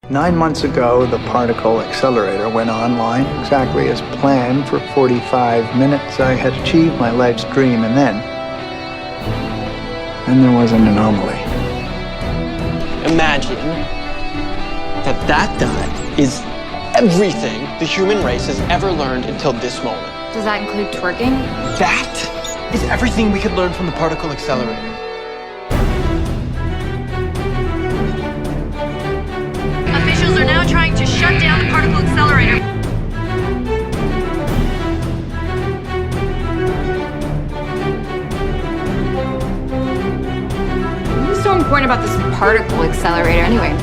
9 months ago, the particle accelerator went online exactly as planned. For 45 minutes, I had achieved my life's dream, and then there was an anomaly. Imagine that is everything the human race has ever learned until this moment. Does that include twerking? That is everything we could learn from the particle accelerator. Officials are now trying to shut down the particle accelerator. What's so important about this particle accelerator anyway?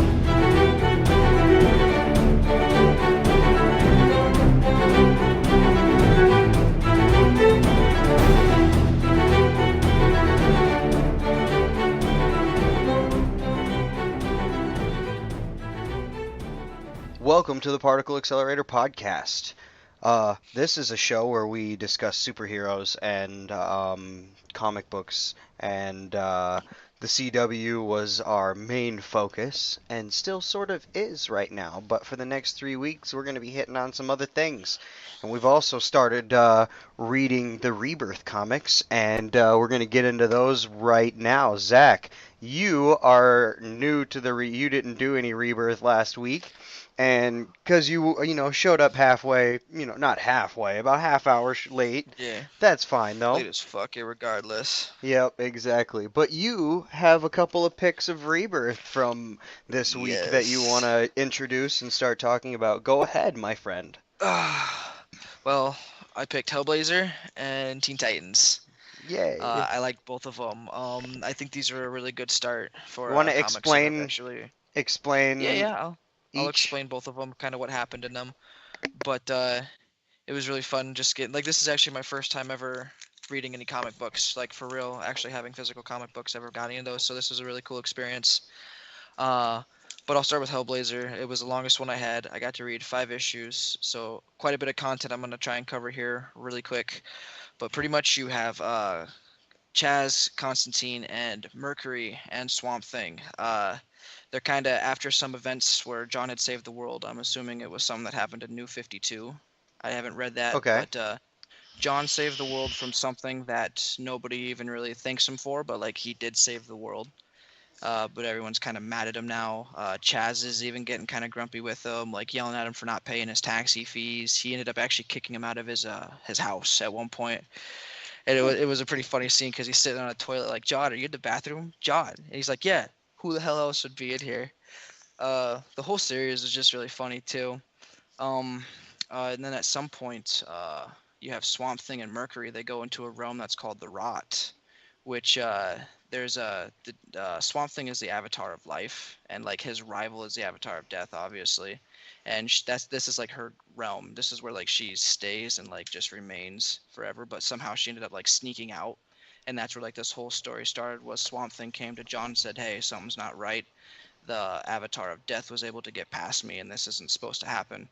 Welcome to the Particle Accelerator podcast. This is a show where we discuss superheroes and comic books, and the CW was our main focus, and still sort of is right now, but for the next 3 weeks we're going to be hitting on some other things. And we've also started reading the Rebirth comics, and we're going to get into those right now. Zach, you are new to you didn't do any Rebirth last week. And because you showed up halfway, not halfway, about half hour late. Yeah. That's fine, though. Late as fuck, regardless. Yep, exactly. But you have a couple of picks of Rebirth from this week that you want to introduce and start talking about. Go ahead, my friend. Well, I picked Hellblazer and Teen Titans. Yay. I like both of them. I think these are a really good start for You want to comics explain? actually. Explain. Yeah. I'll each? explain both of them, kind of what happened in them. But it was really fun just getting, this is actually my first time ever reading any comic books, for real, actually having physical comic books, ever got any of those, so this was a really cool experience. But I'll start with Hellblazer. It was the longest one I had. I got to read 5 issues, so quite a bit of content I'm going to try and cover here really quick. But pretty much you have Chaz, Constantine, and Mercury, and Swamp Thing. They're kind of after some events where John had saved the world. I'm assuming it was something that happened in New 52. I haven't read that, Okay. But John saved the world from something that nobody even really thanks him for, but he did save the world. But everyone's kind of mad at him now. Chaz is even getting kind of grumpy with him, yelling at him for not paying his taxi fees. He ended up actually kicking him out of his house at one point. And it was a pretty funny scene because he's sitting on a toilet like, John, are you in the bathroom? John. And he's like, yeah. Who the hell else would be in here? The whole series is just really funny too. And then at some point, you have Swamp Thing and Mercury. They go into a realm that's called the Rot, which Swamp Thing is the avatar of life, and his rival is the avatar of death, obviously. And this is her realm. This is where she stays and just remains forever. But somehow she ended up sneaking out. And that's where this whole story started, was Swamp Thing came to John and said, hey, something's not right. The avatar of death was able to get past me, and this isn't supposed to happen.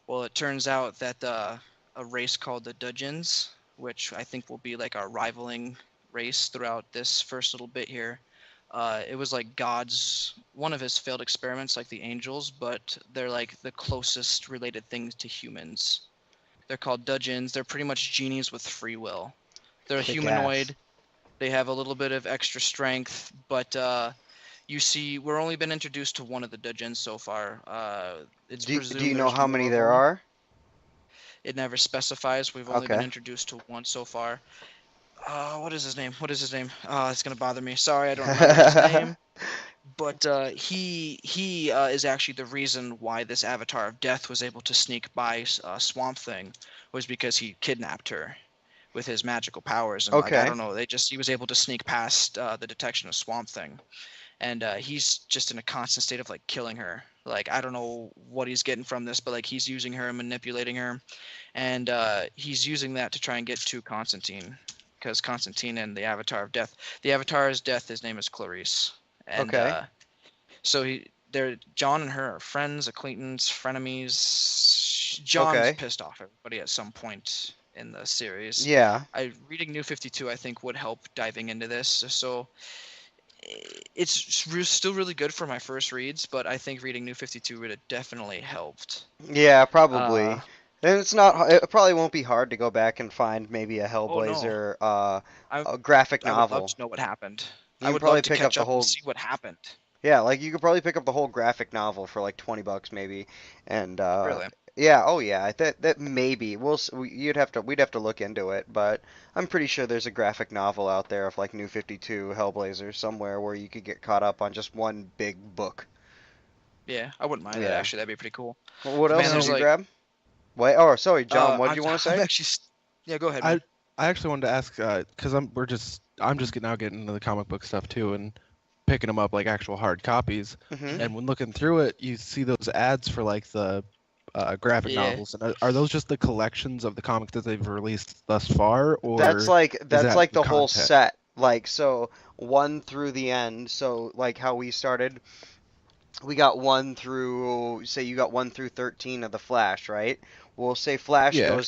Well, it turns out that a race called the Dudgeons, which I think will be our rivaling race throughout this first little bit here, it was God's, one of his failed experiments, the angels, but they're the closest related things to humans. They're called Dudgeons. They're pretty much genies with free will. They're humanoid. They have a little bit of extra strength, but you see, we're only been introduced to one of the Dudgeons so far. Do you know how many there are? It never specifies. We've only been introduced to one so far. What is his name? It's going to bother me. Sorry, I don't remember his name. But he is actually the reason why this avatar of death was able to sneak by Swamp Thing, was because he kidnapped her with his magical powers, and I don't know, he was able to sneak past the detection of Swamp Thing, and he's just in a constant state of killing her. I don't know what he's getting from this, but he's using her and manipulating her, and he's using that to try and get to Constantine, because Constantine and the Avatar of Death. The Avatar is Death. His name is Clarice, and so they're John and her are friends, acquaintance, frenemies. John's pissed off everybody at some point in the series. Yeah. Reading New 52, I think, would help diving into this. So still really good for my first reads, but I think reading New 52 would have definitely helped. Yeah, Uh, probably. And it's not. It probably won't be hard to go back and find maybe a oh no, Hellblazer, I a graphic I would love novel. to know what happened. You I can would probably love to pick up catch the up and whole. see what happened. Yeah, like you could probably pick up the whole graphic novel for like $20 maybe, and Really? yeah, oh yeah, that maybe we'd have to look into it, but I'm pretty sure there's a graphic novel out there of like New 52 Hellblazer somewhere where you could get caught up on just one big book. Yeah, I wouldn't mind that Yeah. actually. That'd be pretty cool. What But else man, did there's Now, you like, grab? Wait, oh, sorry, John, what did I'm you want to I'm say? actually, yeah, go ahead, I man. I actually wanted to ask because I'm just now getting into the comic book stuff too and picking them up like actual hard copies. Hmm. And when looking through it, you see those ads for like the graphic Yeah. novels. And are those just the collections of the comics that they've released thus far, That's or like is that's that like new the whole content? set. Like so one through the end. So like how we started, we got one through say you got 1 through 13 of the Flash, right? We'll say Yeah.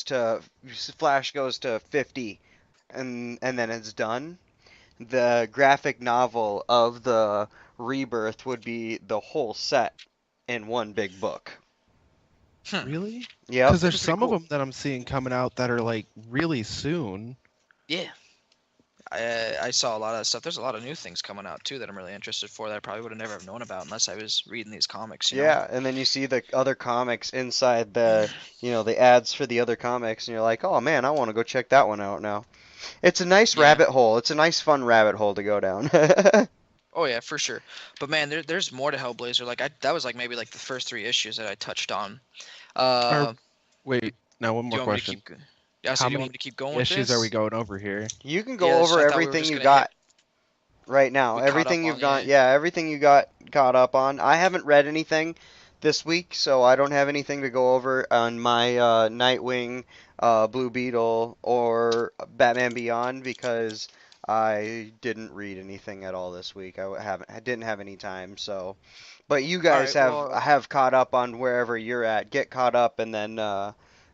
Flash goes to 50 and then it's done. The graphic novel of the Rebirth would be the whole set in one big book. Hmm. Really? Yep. Because there's That'd be pretty some of cool. them that I'm seeing coming out that are like really soon. Yeah. I saw a lot of stuff. There's a lot of new things coming out too that I'm really interested for that I probably would have never have known about unless I was reading these comics, you know? Yeah, and then you see the other comics inside the ads for the other comics, and you're like, oh man, I want to go check that one out now. It's a nice Yeah. rabbit hole. It's a nice, fun rabbit hole to go down. Oh yeah, for sure. But man, there's more to Hellblazer. Like that was like maybe like the first 3 issues that I touched on. Or Uh, wait, now one do more you want me to question. Yeah, so How do you many want me to keep going with issues are we this? going over here? You can go Yeah, so over I thought we were everything just you gonna hit. got right now. We caught up Everything you've on, got, yeah. yeah, everything you got caught up on. I haven't read anything this week, so I don't have anything to go over on my Nightwing, Blue Beetle, or Batman Beyond because I didn't read anything at all this week. I didn't have any time, so. But you All guys right, well, have caught up on wherever you're at. Get caught up and then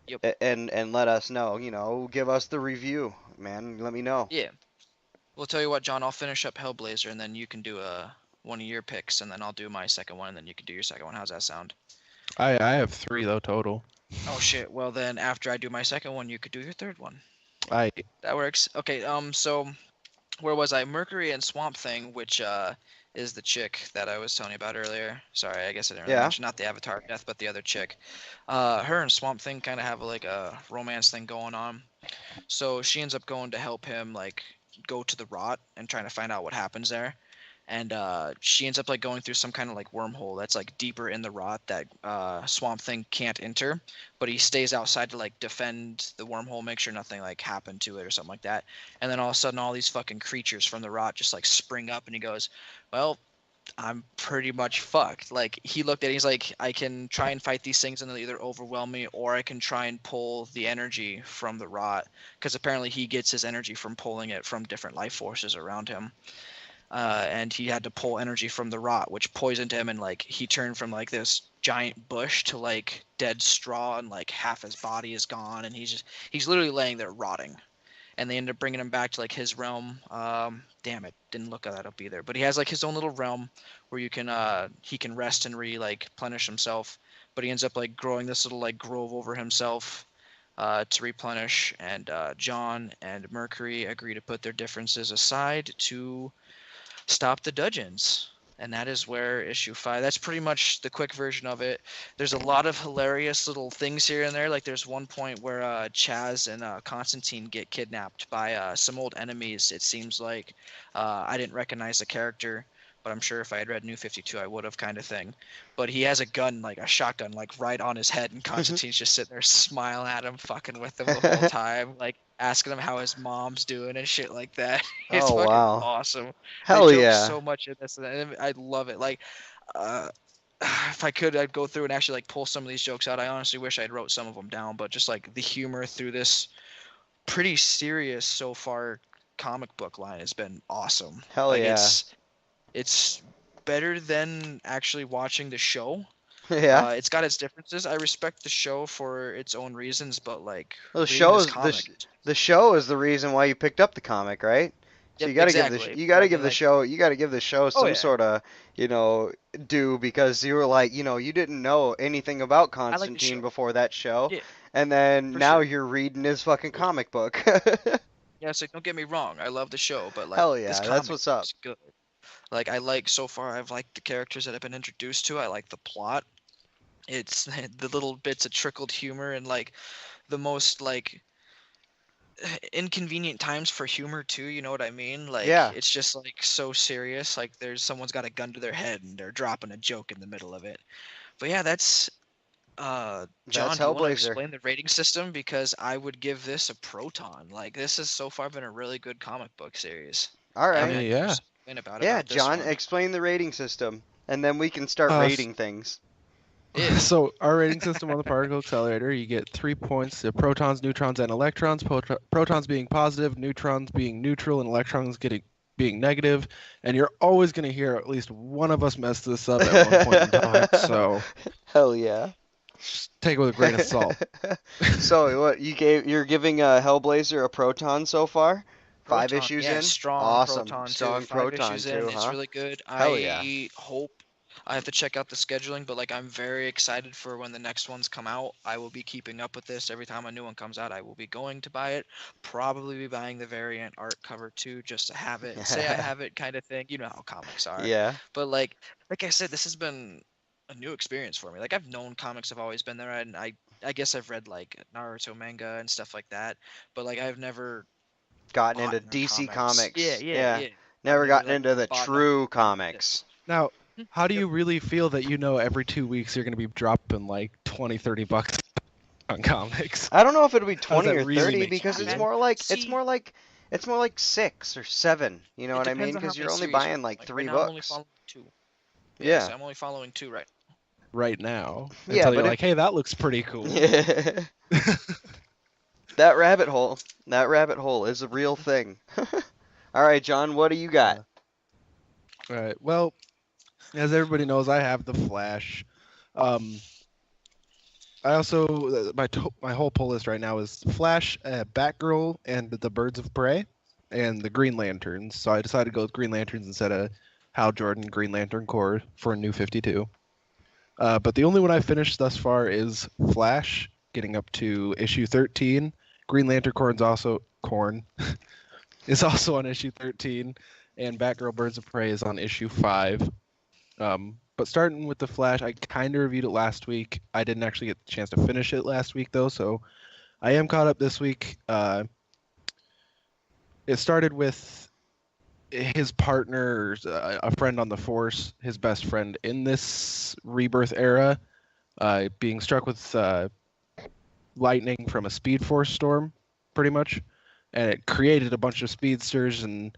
yep. and let us know. Give us the review, man. Let me know. Yeah. We'll tell you what, John, I'll finish up Hellblazer and then you can do one of your picks and then I'll do my second one and then you can do your second one. How's that sound? I have 3 though total. Oh shit. Well then after I do my second one, you could do your third one. I That works. Okay, so where was I? Mercury and Swamp Thing, which is the chick that I was telling you about earlier. Sorry, I guess I didn't really Yeah. mention not the Avatar of Death, but the other chick. Her and Swamp Thing kind of have like a romance thing going on. So she ends up going to help him like go to the rot and trying to find out what happens there. And she ends up like going through some kind of like wormhole that's like deeper in the rot that Swamp Thing can't enter, but he stays outside to like defend the wormhole, make sure nothing like happened to it or something like that. And then all of a sudden, all these fucking creatures from the rot just like spring up, and he goes, "Well, I'm pretty much fucked." Like he looked at it, he's like, I can try and fight these things and they'll either overwhelm me or I can try and pull the energy from the rot, because apparently he gets his energy from pulling it from different life forces around him. And he had to pull energy from the rot, which poisoned him, and like he turned from like this giant bush to like dead straw, and like half his body is gone, and he's literally laying there rotting. And they end up bringing him back to like his realm. Damn it, didn't look that up either. But he has like his own little realm where he can rest and replenish himself. But he ends up like growing this little like grove over himself to replenish. And John and Mercury agree to put their differences aside to stop the Dudgeons. And that is where issue 5. That's pretty much the quick version of it. There's a lot of hilarious little things here and there. Like there's one point where Chaz and Constantine get kidnapped by some old enemies. It seems like I didn't recognize the character, but I'm sure if I had read New 52, I would have, kind of thing. But he has a gun, like a shotgun, like right on his head, and Constantine's just sitting there smiling at him, fucking with him the whole time, like asking him how his mom's doing and shit like that. It's Oh fucking wow. awesome. Hell They joke yeah. so much in this, and I love it. Like, if I could, I'd go through and actually like pull some of these jokes out. I honestly wish I'd wrote some of them down, but just like the humor through this pretty serious so far comic book line has been awesome. Hell Like yeah. it's better than actually watching the show. Yeah. It's got its differences. I respect the show for its own reasons, but like Well, reading this comic, the show is the reason why you picked up the comic, right? So Yep, you gotta exactly. give But you I gotta mean, give the like, show you gotta give the show oh some yeah, sort of due because you were like you didn't know anything about I like the Constantine show. before that show, Yeah, and then for now sure. you're reading his fucking comic book. Yeah, it's like don't get me wrong, I love the show, but like Hell this yeah, that's comic what's up. is good. Like I like so far, I've liked the characters that I've been introduced to. I like the plot. It's the little bits of trickled humor and like the most like inconvenient times for humor too, you know what I mean? Like Yeah, it's just like so serious, like there's someone's got a gun to their head and they're dropping a joke in the middle of it. But yeah, that's that's John, do you want to Hellblazer. explain the rating system? Because I would give this a proton. Like this has so far been a really good comic book series. All I I haven't right, mean, had you yeah. explain yeah, about this John, one. explain the rating system, and then we can start S- rating things. Yeah. So our rating system on the particle accelerator, you get 3 points to protons, neutrons, and electrons. Protons being positive, neutrons being neutral, and electrons being negative. And you're always going to hear at least one of us mess this up at one point in time. So Hell yeah. just take it with a grain of salt. So what you're giving Hellblazer a proton so far? 5 Proton, issues yeah, in? strong Awesome. proton too. Strong 5 issues in, proton too, it's huh? really good. Hell yeah. I hope I have to check out the scheduling, but like I'm very excited for when the next ones come out. I will be keeping up with this every time a new one comes out. I will be going to buy it. Probably be buying the variant art cover too, just to have it. Say I have it, kind of thing. You know how comics are. Yeah. But like I said, this has been a new experience for me. Like I've known comics have always been there, and I guess I've read like Naruto manga and stuff like that, but like I've never Gotten bought into their DC comics. Yeah, comics. yeah, Yeah. yeah. I've Never never gotten like into the bought true nothing like comics. this. Now, how do Yep. you really feel that every 2 weeks you're going to be dropping like 20, 30 bucks on comics? I don't know if it'll be How does 20 that or really 30 make you because it's feel? more like See, it's more like 6 or 7, you know it what I mean? depends on how Because many you're only series buying are. like Like 3 right now, I'm only books. following 2. Yeah, Yeah. so I'm only following 2 right Right now Yeah, until you're but like, hey, that looks pretty cool. if that rabbit hole is a real thing. All right, John, what do you got? All right. Well, as everybody knows, I have the Flash. Um, I also my whole pull list right now is Flash, Batgirl, and the Birds of Prey, and the Green Lanterns. So I decided to go with Green Lanterns instead of Hal Jordan Green Lantern Corps for a New 52. But the only one I finished thus far is Flash, getting up to issue 13. Green Lantern Corn is also on issue 13, and Batgirl Birds of Prey is on issue 5. But starting with the Flash, I kind of reviewed it last week. I didn't actually get the chance to finish it last week though, so I am caught up this week. It started with his partner, a friend on the Force, his best friend in this Rebirth era, being struck with lightning from a Speed Force storm, pretty much, and it created a bunch of speedsters, and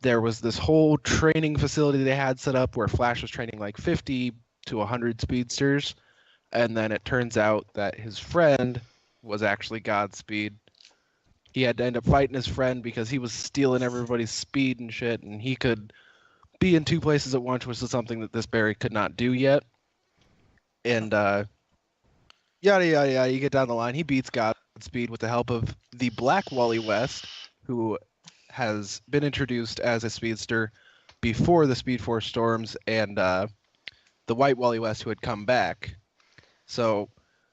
there was this whole training facility they had set up where Flash was training like 50 to 100 speedsters, and then it turns out that his friend was actually Godspeed. He had to end up fighting his friend because he was stealing everybody's speed and shit, and he could be in 2 places at once, which is something that this Barry could not do yet. And yada yada yada, you get down the line. He beats Godspeed with the help of the Black Wally West, who has been introduced as a speedster before the Speed Force storms, and the White Wally West, who had come back. So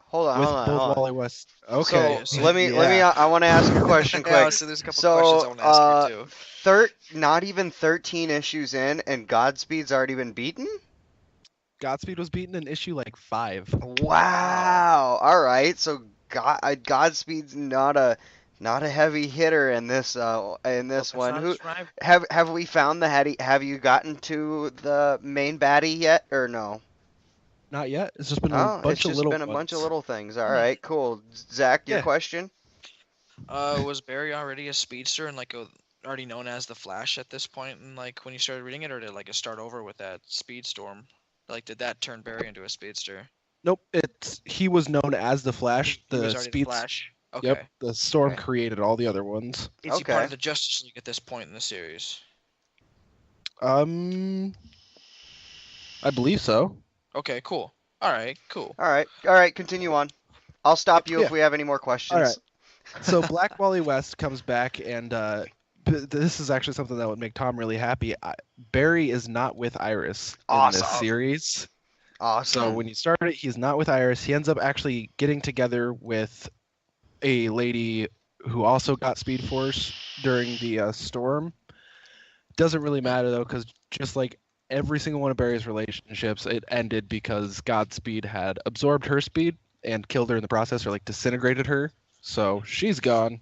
Hold on, with hold on, both hold on. Wally West, okay. So let me Yeah. I want to ask a question Yeah, quick. so there's a couple questions I want to ask you too. Not even 13 issues in, and Godspeed's already been beaten? Godspeed was beaten in issue like 5. Wow. All right. So Godspeed's not a heavy hitter in this one. Who have we found have you gotten to the main baddie yet or no? Not yet. It's just been a Oh, it's bunch of just little been a bunch of ones. little things. All right, cool. Zach, your Yeah. question? Was Barry already a speedster and already known as the Flash at this point, and like when you started reading it, or did it start over with that Speedstorm? Like, did that turn Barry into a speedster? Nope. He was known as the Flash. He was The already the speed. Flash. Okay. Yep. The storm Okay. created all the other ones. Is he part Okay. of the Justice League at this point in the series? I believe so. Okay, cool. All right, cool. All right, continue on. I'll stop you Yeah. if we have any more questions. All right. So Black Wally West comes back and this is actually something that would make Tom really happy. Barry is not with Iris in this Awesome. series. So Awesome. when you start it, he's not with Iris. He ends up actually getting together with a lady who also got Speed Force during the storm. Doesn't really matter though, because just like every single one of Barry's relationships, it ended because Godspeed had absorbed her speed and killed her in the process, or like disintegrated her. So she's gone.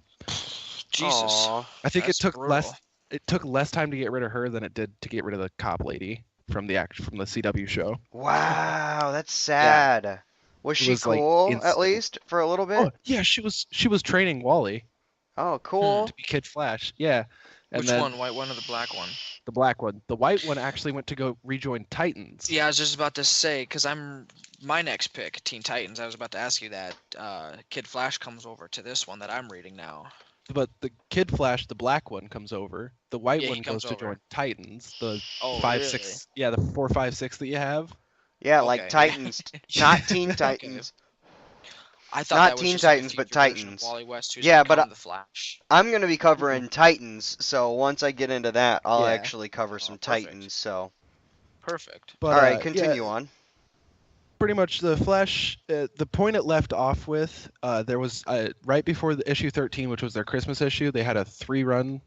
Jesus. Aw. I think That's it took brutal. less time to get rid of her than it did to get rid of the cop lady from the CW show. Wow, that's sad. Was It she was, like, cool at instant. least for a little bit? Oh yeah, she was training Wally Oh, cool. to be Kid Flash. Yeah, and Which then one? White one or the black one? the black one. The white one actually went to go rejoin Titans. Yeah, I was just about to say, because I'm my next pick, Teen Titans. I was about to ask you that. Kid Flash comes over to this one that I'm reading now. But the Kid Flash, the black one, comes over. The white Yeah, he one goes comes to over. join Titans. The Oh, 5, really? 6, yeah, the 4, 5, 6 that you have. Yeah, Okay. like Titans, not Teen Titans. I thought Not that was Teen just like a Titans, but future version of Titans. Wally West, who's Yeah, but become the Flash. I'm gonna be covering Titans, so once I get into that, I'll Yeah. actually cover some perfect. Titans. So, Perfect. But all right, yeah, continue on. pretty much the Flash. The point it left off with, there was right before the issue 13, which was their Christmas issue. They had a 3-run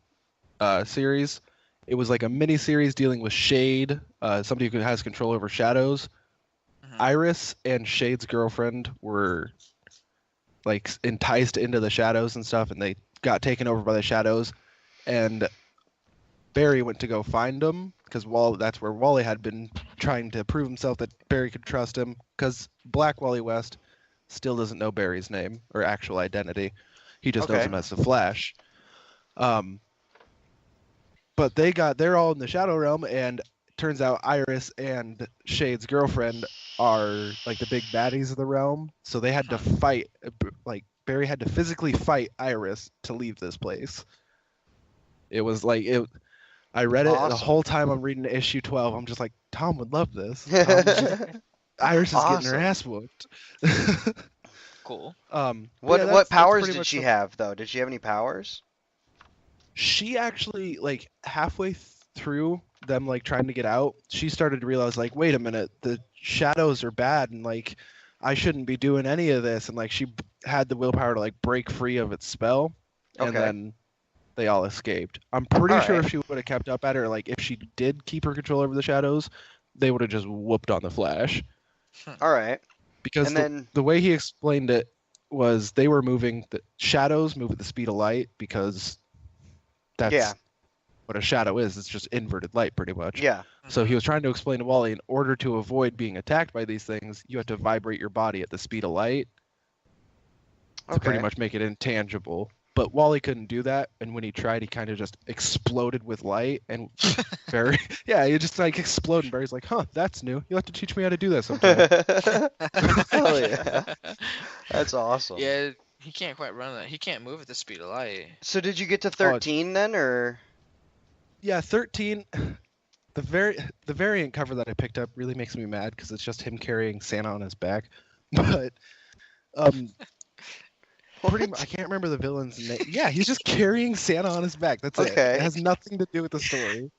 series. It was like a mini series dealing with Shade, somebody who has control over shadows. Mhm. Iris and Shade's girlfriend were like enticed into the shadows and stuff, and they got taken over by the shadows. And Barry went to go find them because that's where Wally had been trying to prove himself that Barry could trust him, because Black Wally West still doesn't know Barry's name or actual identity. He just knows Okay. him as the Flash. But they're all in the Shadow Realm, and turns out Iris and Shade's girlfriend are like the big baddies of the realm. So they had to fight, like Barry had to physically fight Iris to leave this place. It was like I read it the Awesome. whole time I'm reading issue 12. I'm just like, Tom would love this. Iris is getting her Awesome. ass whooped. Cool. What powers did she have though? Did she have any powers? She actually, like, halfway through them like trying to get out, she started to realize, like, wait a minute, the shadows are bad, and like I shouldn't be doing any of this, and like she had the willpower to like break free of its spell, and Okay. then they all escaped. I'm pretty All sure right. if she would have kept up at her, like if she did keep her control over the shadows, they would have just whooped on the Flash. All right. Because And then the way he explained it was they were moving, the shadows move at the speed of light, because that's Yeah. what a shadow is. It's just inverted light, pretty much. yeah. So he was trying to explain to Wally, in order to avoid being attacked by these things, you have to vibrate your body at the speed of light to pretty Okay. much make it intangible. But Wally couldn't do that, and when he tried, he kind of just exploded with light, and Barry, yeah, he just like exploded. And Barry's like, "Huh, that's new. You'll have to teach me how to do that sometime." Hell yeah. That's awesome. Yeah, he can't quite run that. He can't move at the speed of light. So did you get to 13 then, or? Yeah, 13. The variant cover that I picked up really makes me mad because it's just him carrying Santa on his back. But I can't remember the villain's name. Yeah, he's just carrying Santa on his back. That's it. Okay. It has nothing to do with the story.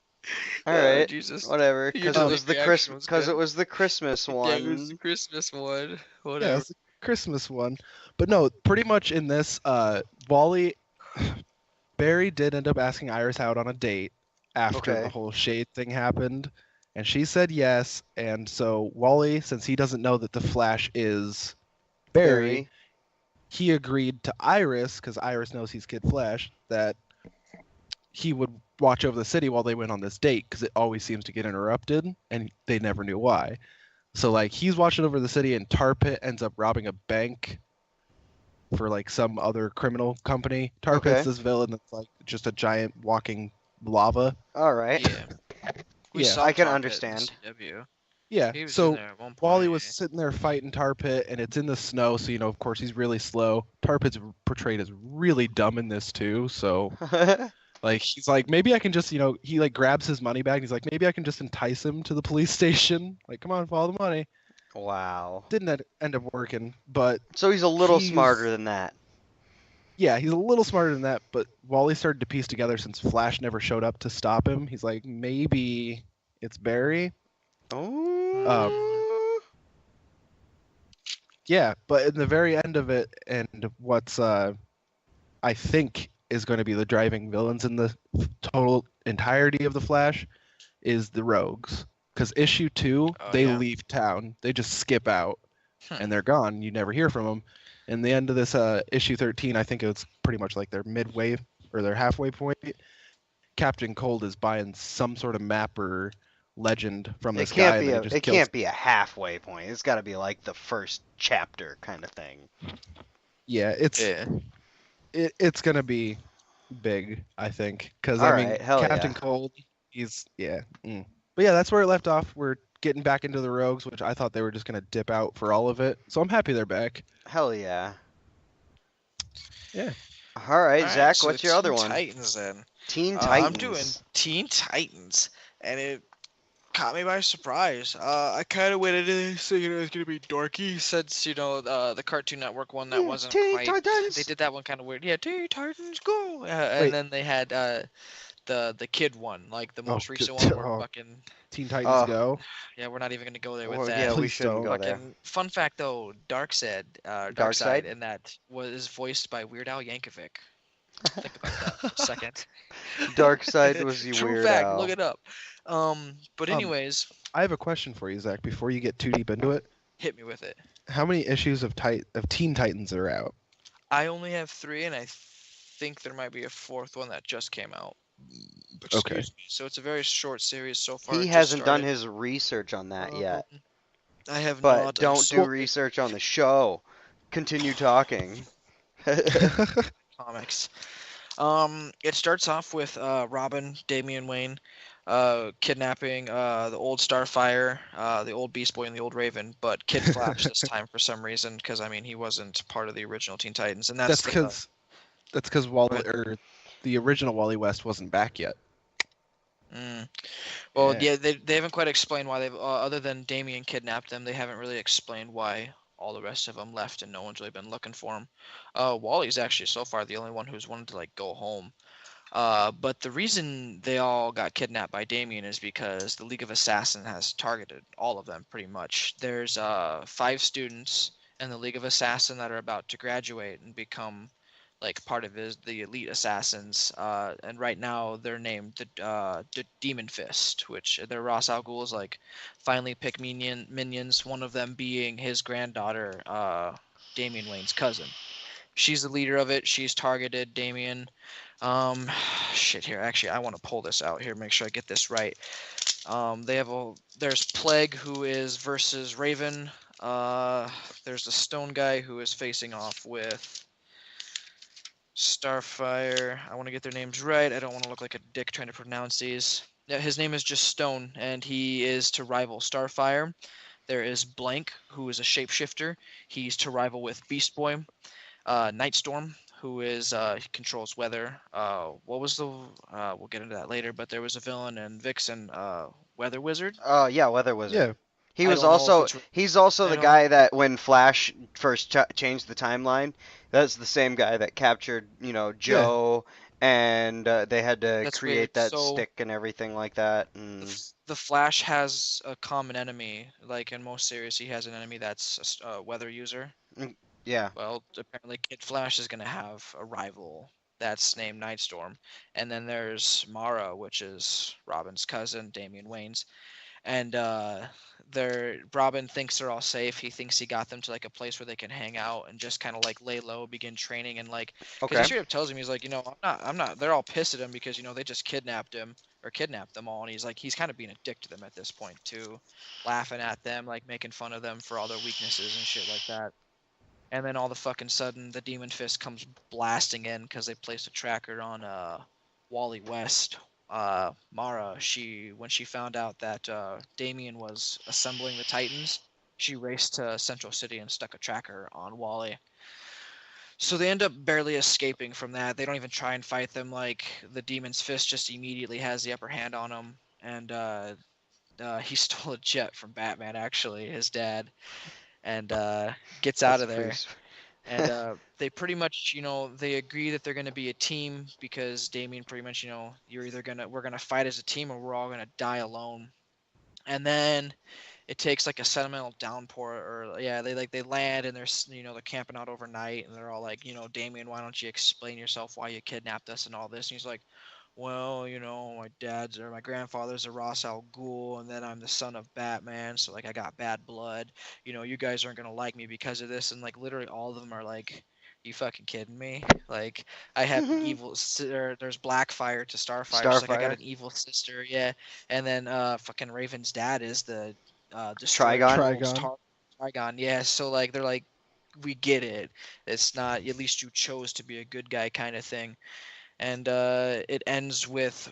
All right. Jesus. Whatever. Your Because it was the reaction was Because good. it was the Christmas Yeah, one. it was the Christmas one. Yeah, Whatever. it's a Christmas one. But no, pretty much in this, Barry did end up asking Iris out on a date after Okay. the whole Shade thing happened, and she said yes. And so Wally, since he doesn't know that the Flash is Barry, he agreed to Iris, because Iris knows he's Kid Flash, that he would watch over the city while they went on this date, because it always seems to get interrupted, and they never knew why. So like he's watching over the city, and Tar Pit ends up robbing a bank for like some other criminal company. Tar Pit's Okay. this villain that's like just a giant walking lava. All right. Yeah. We Yeah. saw I can Tar Pit in understand. CW. Yeah. He was in So there at one point. Wally was sitting there fighting Tar Pit, and it's in the snow, so of course he's really slow. Tar Pit's portrayed as really dumb in this too, so like he's like, maybe I can just, he like grabs his money bag, and he's like, maybe I can just entice him to the police station. Like, come on, follow the money. Wow. Didn't end up working, but So he's a little He's- smarter than that. Yeah, he's a little smarter than that, but Wally started to piece together since Flash never showed up to stop him. He's like, maybe it's Barry. Oh. Yeah, but in the very end of it, and what's I think is going to be the driving villains in the total entirety of the Flash is the Rogues. Because issue 2, Oh, they yeah. leave town. They just skip out, Hmm. and they're gone. You never hear from them. And the end of this issue 13, I think it's pretty much like their midway or their halfway point. Captain Cold is buying some sort of map or legend from It this can't guy be that a he just it kills. can't be a halfway point. It's got to be like the first chapter kind of thing. Yeah, Yeah. it's gonna be big, I think, because All I mean, right, hell Captain yeah. Cold, he's yeah. But yeah, that's where it left off. We're getting back into the Rogues, which I thought they were just gonna dip out for all of it. So I'm happy they're back. Hell yeah. Yeah. All right, All right, Zach, so what's the your other Teen one? Titans then. Teen I'm doing Titans. Teen Titans, and it caught me by surprise. I kind of went into this thinking it was gonna be dorky, since the Cartoon Network one that wasn't Teen quite. Titans. They did that one kind of weird. Yeah, Teen Titans go. And Wait. then they had the kid one, like the most recent good- one, where oh. fucking Teen Titans Go. yeah, we're not even gonna go there with Well, that. yeah, we Please shouldn't don't. go there. Fucking fun fact though, Darkseid? Darkseid, and that was voiced by Weird Al Yankovic. Think about that for a second. Darkseid was the True Weird fact. Al. Look it up. But anyways, I have a question for you, Zach. Before you get too deep into it, hit me with it. how many issues of Teen Titans are out? I only have 3, and I think there might be a 4th one that just came out. Okay. Excuse me. So it's a very short series so far. He It just hasn't done started. his research on that yet. I have But not. don't I'm do so research on the show. Continue talking. comics. It starts off with Robin, Damian Wayne, kidnapping the old Starfire, the old Beast Boy, and the old Raven, but Kid Flash this time for some reason, because I mean he wasn't part of the original Teen Titans, and That's because Wally ahead. or the original Wally West wasn't back yet. Well, yeah, they haven't quite explained why they've other than Damian kidnapped them, they haven't really explained why all the rest of them left, and no one's really been looking for him. Wally's actually so far the only one who's wanted to like go home. But the reason they all got kidnapped by Damien is because the League of Assassins has targeted all of them pretty much. There's 5 students in the League of Assassins that are about to graduate and become like part of the elite assassins. And right now they're named the Demon Fist, which they're Ra's al Ghul's like finally pick minions. One of them being his granddaughter, Damian Wayne's cousin. She's the leader of it. She's targeted Damian. Shit here. Actually, I want to pull this out here, make sure I get this right. There's Plague, who is versus Raven. There's the Stone guy who is facing off with Starfire. I want to get their names right. I don't want to look like a dick trying to pronounce these. Yeah, his name is just Stone, and he is to rival Starfire. There is Blank, who is a shapeshifter. He's to rival with Beast Boy. Nightstorm, who is he controls weather. What was the? We'll get into that later. But there was a villain in Vixen, Weather Wizard. Yeah, Weather Wizard. Yeah. He I was don't know if also it's- he's also I the don't- guy that when Flash first changed the timeline, that's the same guy that captured, Joe, and they had to That's create weird. that So- stick and everything like that. And The Flash has a common enemy. Like in most series, he has an enemy that's a weather user. yeah, Well, apparently Kid Flash is going to have a rival that's named Nightstorm. And then there's Mara, which is Robin's cousin, Damian Wayne's. And Robin thinks they're all safe. He thinks he got them to like a place where they can hang out and just kind of like lay low, begin training, and like because okay. he straight up tells him, he's like, I'm not. They're all pissed at him because they just kidnapped him or kidnapped them all, and he's kind of being a dick to them at this point too, laughing at them, like making fun of them for all their weaknesses and shit like that. And then all of a fucking sudden, the Demon Fist comes blasting in because they placed a tracker on Wally West. Mara, when she found out that Damian was assembling the Titans, she raced to Central City and stuck a tracker on Wally. So they end up barely escaping from that. They don't even try and fight them. Like the Demon's Fist just immediately has the upper hand on them, and he stole a jet from Batman, actually, his dad, and gets out of there. And they pretty much, they agree that they're going to be a team because Damien pretty much, we're gonna fight as a team or we're all gonna die alone. And then it takes like a sentimental downpour, or yeah, they land and they're camping out overnight, and they're all like, Damien, why don't you explain yourself why you kidnapped us and all this? And he's like, well, my grandfather's a Ra's al Ghul, and then I'm the son of Batman, so like I got bad blood. You guys aren't gonna like me because of this, and like literally all of them are like, you fucking kidding me? Like I have an evil there's Blackfire to Starfire. She's like, I got Starfire. an evil sister, yeah. And then fucking Raven's dad is the destroyer Trigon. trolls, Trigon. Trigon, yeah. So like they're like, we get it. It's not, at least you chose to be a good guy kind of thing. And it ends with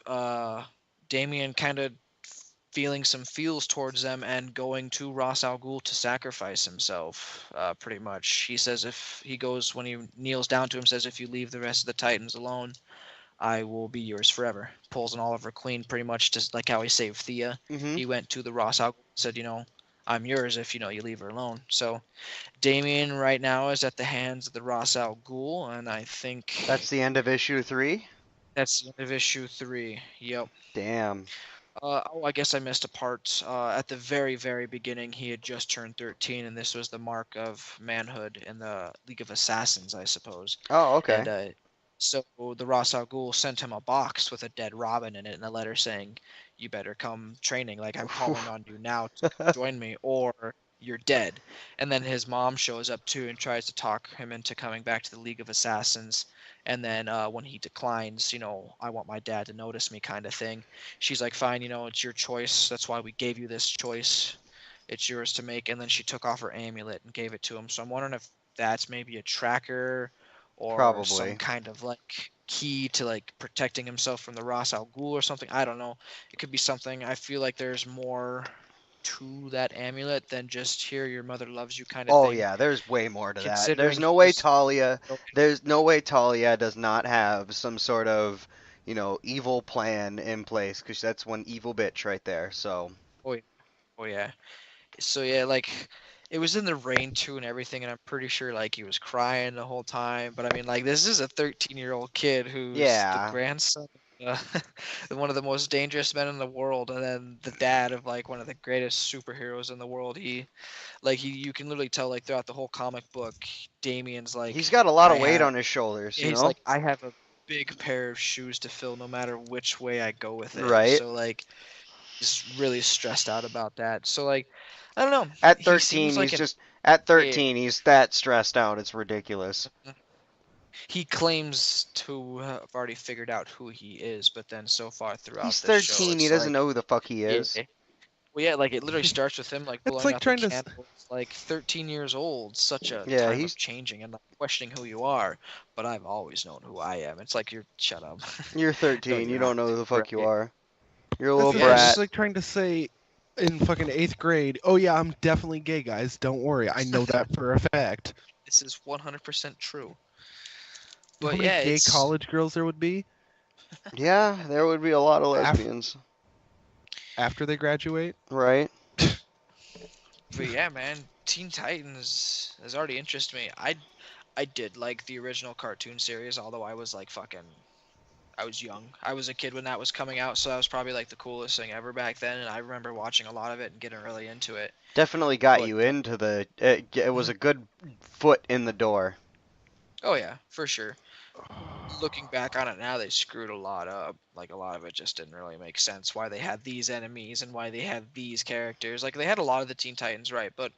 Damien kind of feeling some feels towards them and going to Ra's al Ghul to sacrifice himself, pretty much. He says when he kneels down to him, says, if you leave the rest of the Titans alone, I will be yours forever. Pulls an Oliver Queen, pretty much just like how he saved Thea. Mm-hmm. He went to the Ra's al Ghul and said, I'm yours if, you leave her alone. So Damien right now is at the hands of the Ra's al Ghul, and I think That's the end of issue 3. that's the end of issue 3. Yep. Damn. I guess I missed a part. At the very, very beginning, he had just turned 13, and this was the mark of manhood in the League of Assassins, I suppose. Oh, okay. And so the Ra's al Ghul sent him a box with a dead Robin in it, and a letter saying, you better come training, like I'm calling on you now to join me, or you're dead. And then his mom shows up too and tries to talk him into coming back to the League of Assassins. And then when he declines, I want my dad to notice me kind of thing. She's like, fine, it's your choice. That's why we gave you this choice. It's yours to make. And then she took off her amulet and gave it to him. So I'm wondering if that's maybe a tracker or Probably. some kind of like key to like protecting himself from the Ra's al Ghul or something. I don't know. It could be something. I feel like there's more to that amulet than just here your mother loves you kind of Oh thing. yeah, there's way more to that. Considering There's no way he's- Talia. There's no way Talia does not have some sort of, evil plan in place, because that's one evil bitch right there. So. Oh yeah. So yeah, like it was in the rain too and everything, and I'm pretty sure like he was crying the whole time. But I mean, like this is a 13-year-old kid who's Yeah. the grandson of one of the most dangerous men in the world, and then the dad of like one of the greatest superheroes in the world. You can literally tell like throughout the whole comic book, Damien's like, He's got a lot of I weight have- on his shoulders, he's like, I have a big pair of shoes to fill no matter which way I go with it. Right. So like he's really stressed out about that. So like I don't know. At He 13, seems like at 13, he's that stressed out. It's ridiculous. he claims to have already figured out who he is, but then so far throughout He's the show, 13. He it's doesn't like, know who the fuck he is. yeah. Well, yeah, like it literally starts with him like It's blowing like out trying the to s- candles, like 13 years old, such a Yeah, time he's- of changing and like questioning who you are. But I've always known who I am. It's like shut up. You're 13. You you're don't not. know who the fuck you Right. are. You're a little It's brat. just like trying to say in fucking 8th grade, oh yeah, I'm definitely gay, guys. Don't worry. I know that for a fact. This is 100% true. How But many yeah, gay it's college girls there would be Yeah, there would be a lot of lesbians, after they graduate? right? But yeah, man, Teen Titans has already interested me. I did like the original cartoon series, although I was like I was young. I was a kid when that was coming out, so that was probably like the coolest thing ever back then, and I remember watching a lot of it and getting really into it. Definitely got But- you into the. It was a good foot in the door. Oh yeah, for sure. Looking back on it now, they screwed a lot up. Like a lot of it just didn't really make sense. Why they had these enemies and why they had these characters. Like they had a lot of the Teen Titans right, but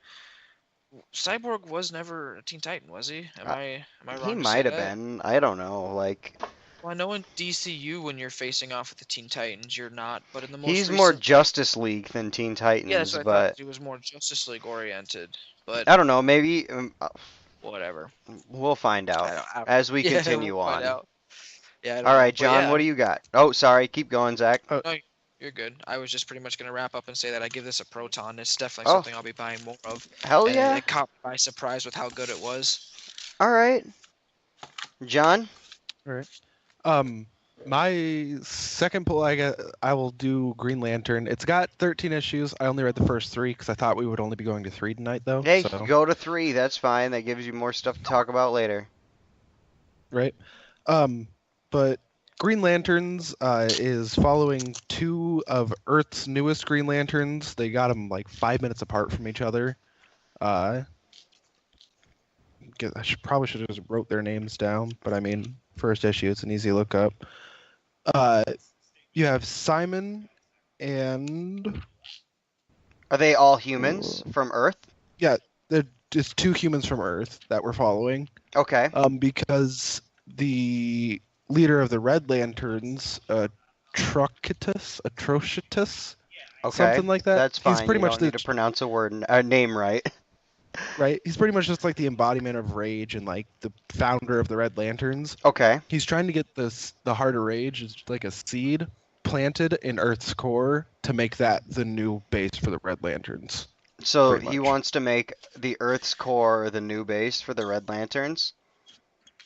Cyborg was never a Teen Titan, was he? Am I wrong? He to might say have that? been. I don't know. Like Well, I know in DCU when you're facing off with the Teen Titans, you're not. But in the most he's more recent- Justice League than Teen Titans, Yeah, that's what I but thought. He was more Justice League oriented. But I don't know. Maybe whatever. we'll find out I don't- as we Yeah, continue we'll find on. out. Yeah. I don't All know. right, But John. yeah, What do you got? Oh, sorry. Keep going, Zach. You're good. I was just pretty much gonna wrap up and say that I give this a proton. It's definitely Oh. something I'll be buying more of. Hell And yeah. It caught me by surprise with how good it was. All right. John. All right. My second pull, I will do Green Lantern. It's got 13 issues. I only read the first 3 because I thought we would only be going to 3 tonight, though. Hey, So, go to 3. That's fine. That gives you more stuff to talk about later. right. But Green Lanterns is following 2 of Earth's newest Green Lanterns. They got them like 5 minutes apart from each other. Probably should have just wrote their names down, but I mean, first issue, it's an easy look up. You have Simon and Are they all humans from Earth? yeah, they're just 2 humans from Earth that we're following. Okay. Because the leader of the Red Lanterns, Atrocitus, Okay. something like that. That's fine. He's pretty you much don't need to pronounce a name right. right. He's pretty much just like the embodiment of rage and like the founder of the Red Lanterns. Okay. He's trying to get the heart of rage, is like a seed planted in Earth's core to make that the new base for the Red Lanterns. So Pretty he much. wants to make the Earth's core the new base for the Red Lanterns?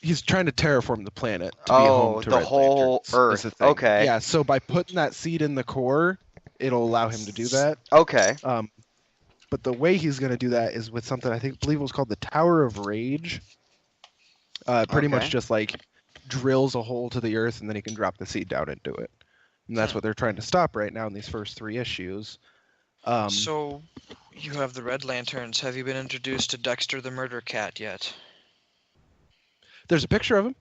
He's trying to terraform the planet to be home to the Red whole Lanterns, is Earth. the thing. Okay. Yeah, so by putting that seed in the core, it'll allow him to do that. Okay. But the way he's going to do that is with something I believe it was called the Tower of Rage. Pretty much Okay. just like drills a hole to the earth and then he can drop the seed down into it. And that's what they're trying to stop right now in these first 3 issues. So, you have the Red Lanterns. Have you been introduced to Dexter the Murder Cat yet? There's a picture of him.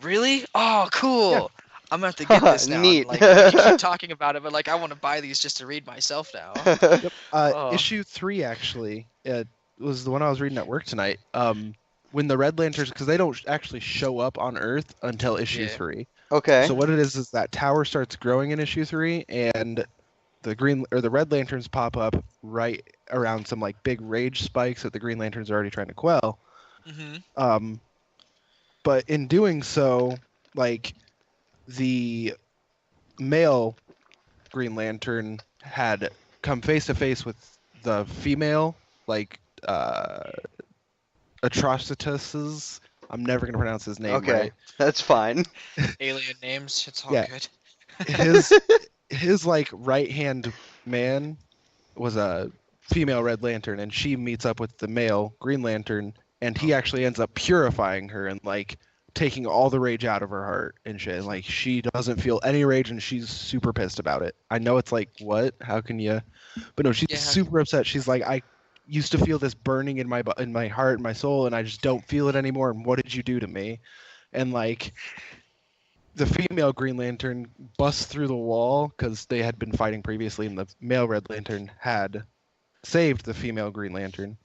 Really? Oh, cool. Yeah. I'm gonna have to get this now. Neat. Like, you keep talking about it, but like, I want to buy these just to read myself now. Yep. Oh. Issue 3 actually was the one I was reading at work tonight. When the Red Lanterns, because they don't actually show up on Earth until issue Yeah. 3. Okay. So what it is that tower starts growing in issue 3, and the Red Lanterns pop up right around some like big rage spikes that the Green Lanterns are already trying to quell. Mm-hmm. But in doing so, like the male Green Lantern had come face to face with the female, like Atrocitus's. I'm never gonna pronounce his name Okay. right. That's fine. Alien names. It's all Yeah. good. His like right hand man was a female Red Lantern, and she meets up with the male Green Lantern, and he actually ends up purifying her and like taking all the rage out of her heart and shit. And, like she doesn't feel any rage, and she's super pissed about it. I know it's like, what? How can you? But no, she's Yeah. super upset. She's like, I used to feel this burning in my heart and my soul, and I just don't feel it anymore. And what did you do to me? And like the female Green Lantern busts through the wall because they had been fighting previously, and the male Red Lantern had saved the female Green Lantern.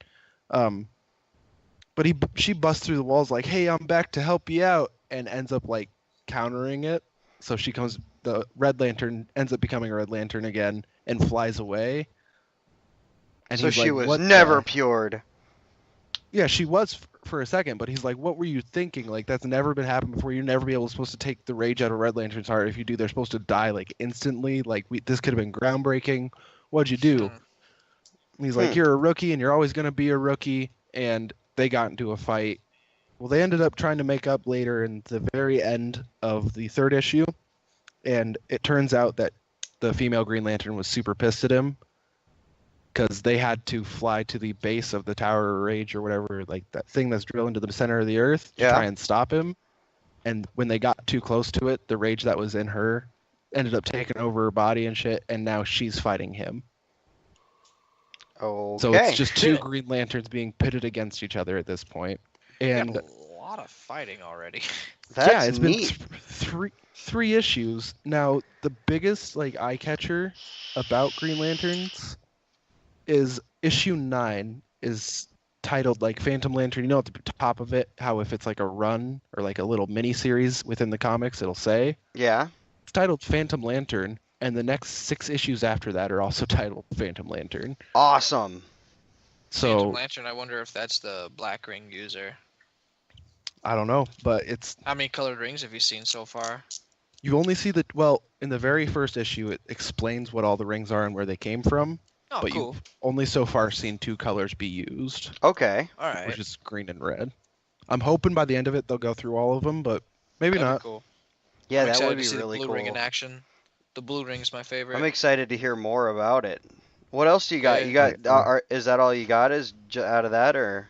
But she busts through the walls like, "Hey, I'm back to help you out," and ends up like countering it. So the Red Lantern ends up becoming a Red Lantern again and flies away. And So he's she like, was "What never the-" pured. Yeah, she was for a second, but he's like, "What were you thinking? Like that's never been happened before. You're never supposed to take the rage out of Red Lantern's heart. If you do, they're supposed to die like instantly. Like this could have been groundbreaking. What'd you do?" And he's like, "You're a rookie, and you're always gonna be a rookie." And they got into a fight. Well, they ended up trying to make up later in the very end of the 3rd issue, and it turns out that the female Green Lantern was super pissed at him because they had to fly to the base of the Tower of Rage or whatever, like that thing that's drilled into the center of the Earth to Yeah. try and stop him. And when they got too close to it, the rage that was in her ended up taking over her body and shit, and now she's fighting him. Okay. So it's just 2 Green Lanterns being pitted against each other at this point. And a lot of fighting already. That's yeah, it's neat. been three issues. Now, the biggest like eye catcher about Green Lanterns is issue 9 is titled like Phantom Lantern. You know, at the top of it, how if it's like a run or like a little mini series within the comics, it'll say Yeah. it's titled Phantom Lantern, and the next 6 issues after that are also titled Phantom Lantern. Awesome. So Phantom Lantern, I wonder if that's the black ring user. I don't know, but it's How many colored rings have you seen so far? you only see in the very first issue it explains what all the rings are and where they came from, Oh, but cool. you've only so far seen 2 colors be used, Okay. All right. which is green and red. I'm hoping by the end of it they'll go through all of them, but maybe That'd be not. cool. Yeah, I'm that excited would to be see really the blue ring in cool. action. The blue ring's my favorite. I'm excited to hear more about it. What else do you got? Yeah. You got Yeah. is that all you got? Out of that, or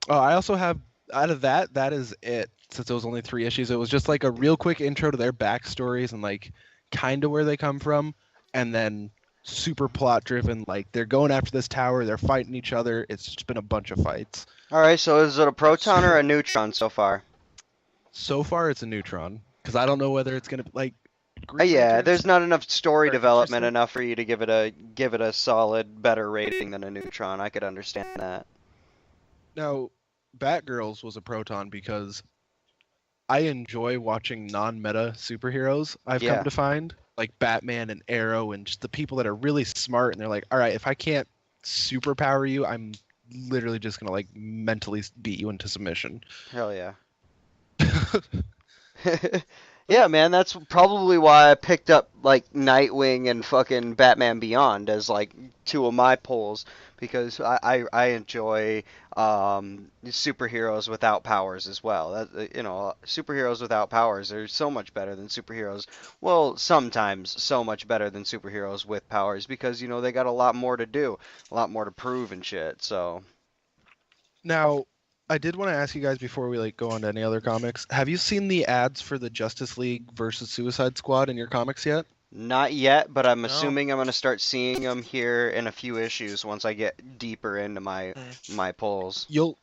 Oh, I also have out of that. That is it. Since it was only 3 issues, it was just like a real quick intro to their backstories and like kind of where they come from, and then super plot driven. Like they're going after this tower, they're fighting each other. It's just been a bunch of fights. all right? So is it a proton or a neutron so far? So far, it's a neutron because I don't know whether it's gonna like. Green Yeah, Ranger's there's not enough story are development interesting. enough for you to give it a solid, better rating than a neutron. I could understand that. Now, Batgirls was a proton because I enjoy watching non-meta superheroes. I've Yeah. come to find like Batman and Arrow and just the people that are really smart and they're like, all right, if I can't superpower you, I'm literally just gonna like mentally beat you into submission. Hell yeah. Yeah, man, that's probably why I picked up like Nightwing and fucking Batman Beyond as like two of my pulls because I enjoy superheroes without powers as well. That superheroes without powers are so much better than superheroes. Well, sometimes so much better than superheroes with powers because they got a lot more to do, a lot more to prove and shit. So. Now, I did want to ask you guys before we like go on to any other comics. Have you seen the ads for the Justice League versus Suicide Squad in your comics yet? Not yet, but I'm No. assuming I'm going to start seeing them here in a few issues once I get deeper into my pulls. You'll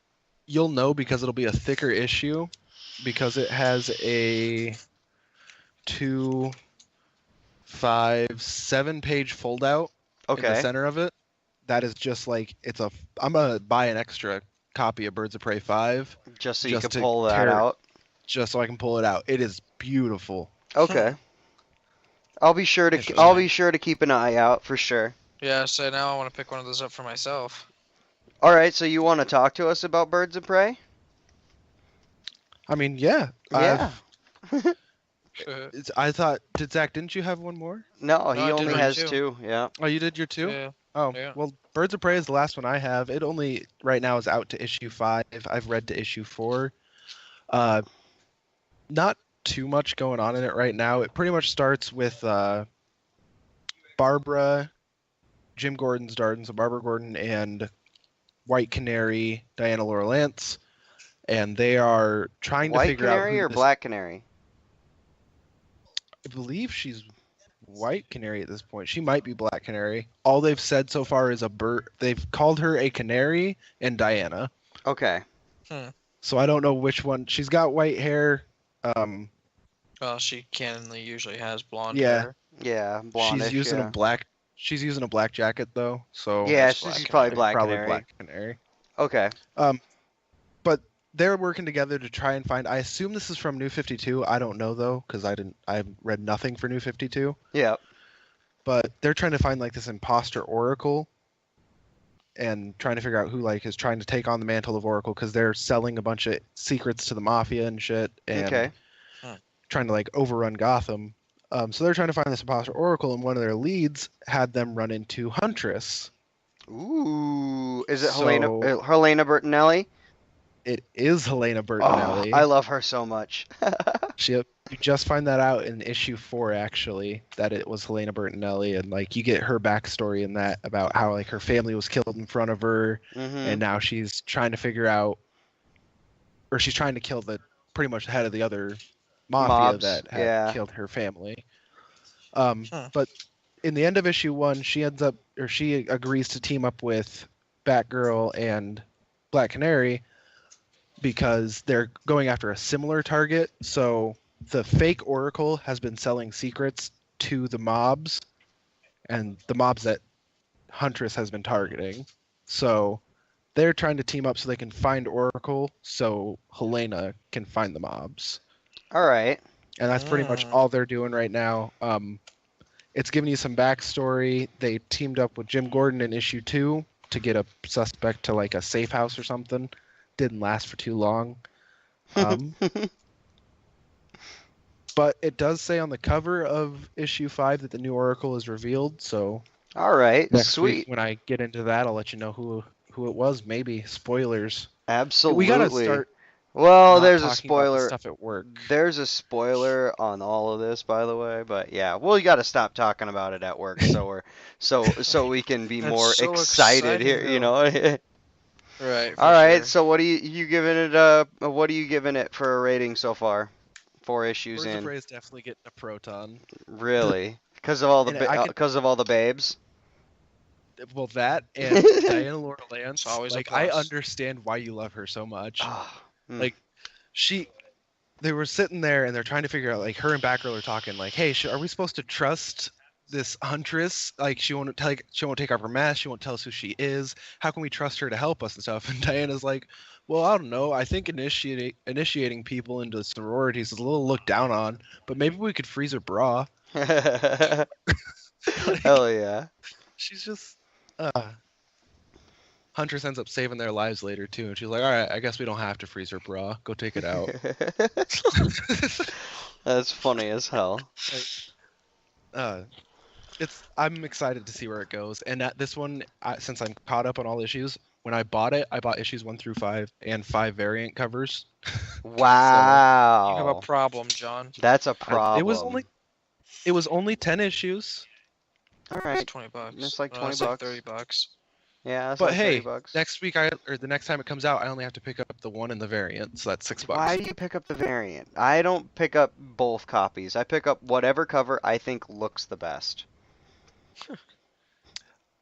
know because it'll be a thicker issue because it has a 2, 5, 7-page fold out in the Okay, center of it. That is just like I'm gonna buy an extra copy of Birds of Prey 5 just so you just can to pull that tear it- out. just so I can pull it out. It is beautiful. Okay. I'll be sure to keep an eye out for sure. Yeah, so now I want to pick one of those up for myself. All right, so you want to talk to us about Birds of Prey? I mean, yeah. Yeah. I thought, Zach, didn't you have one more? No, No, he I did only mine has too. 2. Yeah. Oh, you did your 2? Yeah. Oh, Yeah. well, Birds of Prey is the last one I have. It only right now is out to issue 5. I've read to issue 4. Not too much going on in it right now. It pretty much starts with Barbara, Jim Gordon's daughter, so Barbara Gordon and White Canary, Diana Laura Lance, and they are trying to White figure out Canary who or this- Black Canary? I believe she's White Canary at this point. She might be Black Canary. All they've said so far is a bird. They've called her a canary and Diana. Okay. So I don't know which one. She's got white hair. Well, she canonly usually has blonde Yeah. hair. Yeah, blondish. She's using yeah. a black. She's using a black jacket though. So Yeah, That's she's Black probably Canary. Black probably Canary. Black Canary. Okay. But they're working together to try and find. I assume this is from New 52. I don't know though, because I read nothing for New 52. Yeah. But they're trying to find like this imposter Oracle, and trying to figure out who like is trying to take on the mantle of Oracle because they're selling a bunch of secrets to the mafia and shit, and Okay. trying to like overrun Gotham. So they're trying to find this imposter Oracle, and one of their leads had them run into Huntress. Ooh, is it So- Helena Bertinelli? It is Helena Oh, Bertinelli. I love her so much. You just find that out in issue 4 actually, that it was Helena Bertinelli, and like you get her backstory in that about how like her family was killed in front of her, and now she's trying to figure out, or she's trying to kill the pretty much the head of the other mafia Mobs, that had yeah. killed her family. But in the end of issue 1, she agrees to team up with Batgirl and Black Canary because they're going after a similar target. So the fake Oracle has been selling secrets to the mobs, and the mobs that Huntress has been targeting. So they're trying to team up so they can find Oracle, so Helena can find the mobs. All right. And that's pretty much all they're doing right now. It's giving you some backstory. They teamed up with Jim Gordon in issue 2 to get a suspect to like a safe house or something. Didn't last for too long. But it does say on the cover of issue 5 that the new Oracle is revealed. So All right. next Sweet. week when I get into that, I'll let you know who it was. Maybe spoilers. Absolutely. We gotta start. Well, not there's a talking about the spoiler. stuff at work. There's a spoiler on all of this, by the way. But yeah, well, you got to stop talking about it at work, so we can be That's more so excited here. exciting, You though. know. Right, for All right. sure. So what are you giving it? What are you giving it for a rating so far? 4 issues Birds of in. Prey is definitely getting a proton. Really? Because of all the And I could, because of all the babes. well, that and Diana Laura Lance. It's always a Like, I plus. understand why you love her so much. Ah, Like, they were sitting there and they're trying to figure out, like, her and Batgirl are talking, like, hey, are we supposed to trust this huntress? Like, she won't take off her mask. She won't tell us who she is. How can we trust her to help us and stuff? And Diana's like, well, I don't know. I think initiating people into sororities is a little looked down on, but maybe we could freeze her bra. Like, hell yeah. she's just Huntress ends up saving their lives later too, and she's like, all right, I guess we don't have to freeze her bra. Go take it out. That's funny as hell. I'm excited to see where it goes. And at this one, since I'm caught up on all issues, when I bought it, I bought issues 1 through 5 and 5 variant covers. Wow. You have a problem, John. That's a problem. It was only 10 issues. All It's right. $20. It's like Well, $20. $30. Yeah, that's But like hey, $30. next week the next time it comes out, I only have to pick up the one and the variant, so that's $6. Why do you pick up the variant? I don't pick up both copies. I pick up whatever cover I think looks the best.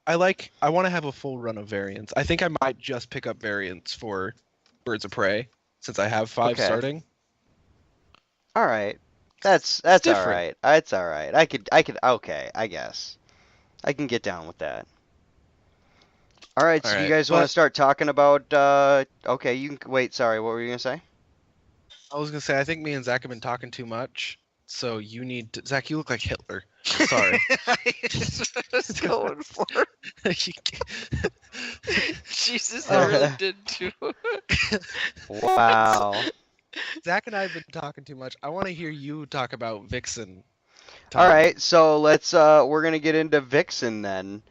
I want to have a full run of variants. I think I might just pick up variants for Birds of Prey since I have 5 Okay. starting. All right. That's all different. right. That's all right. I could okay, I guess. I can get down with that. All right, so All you right, guys want to but- start talking about okay, you can wait, sorry, what were you going to say? I was gonna say I think me and Zach have been talking too much, so you need to, Zach. You look like Hitler. Sorry. Just going for You can't- Jesus, I really did too. Wow. Zach and I have been talking too much. I want to hear you talk about Vixen. All right, so let's we're gonna get into Vixen then.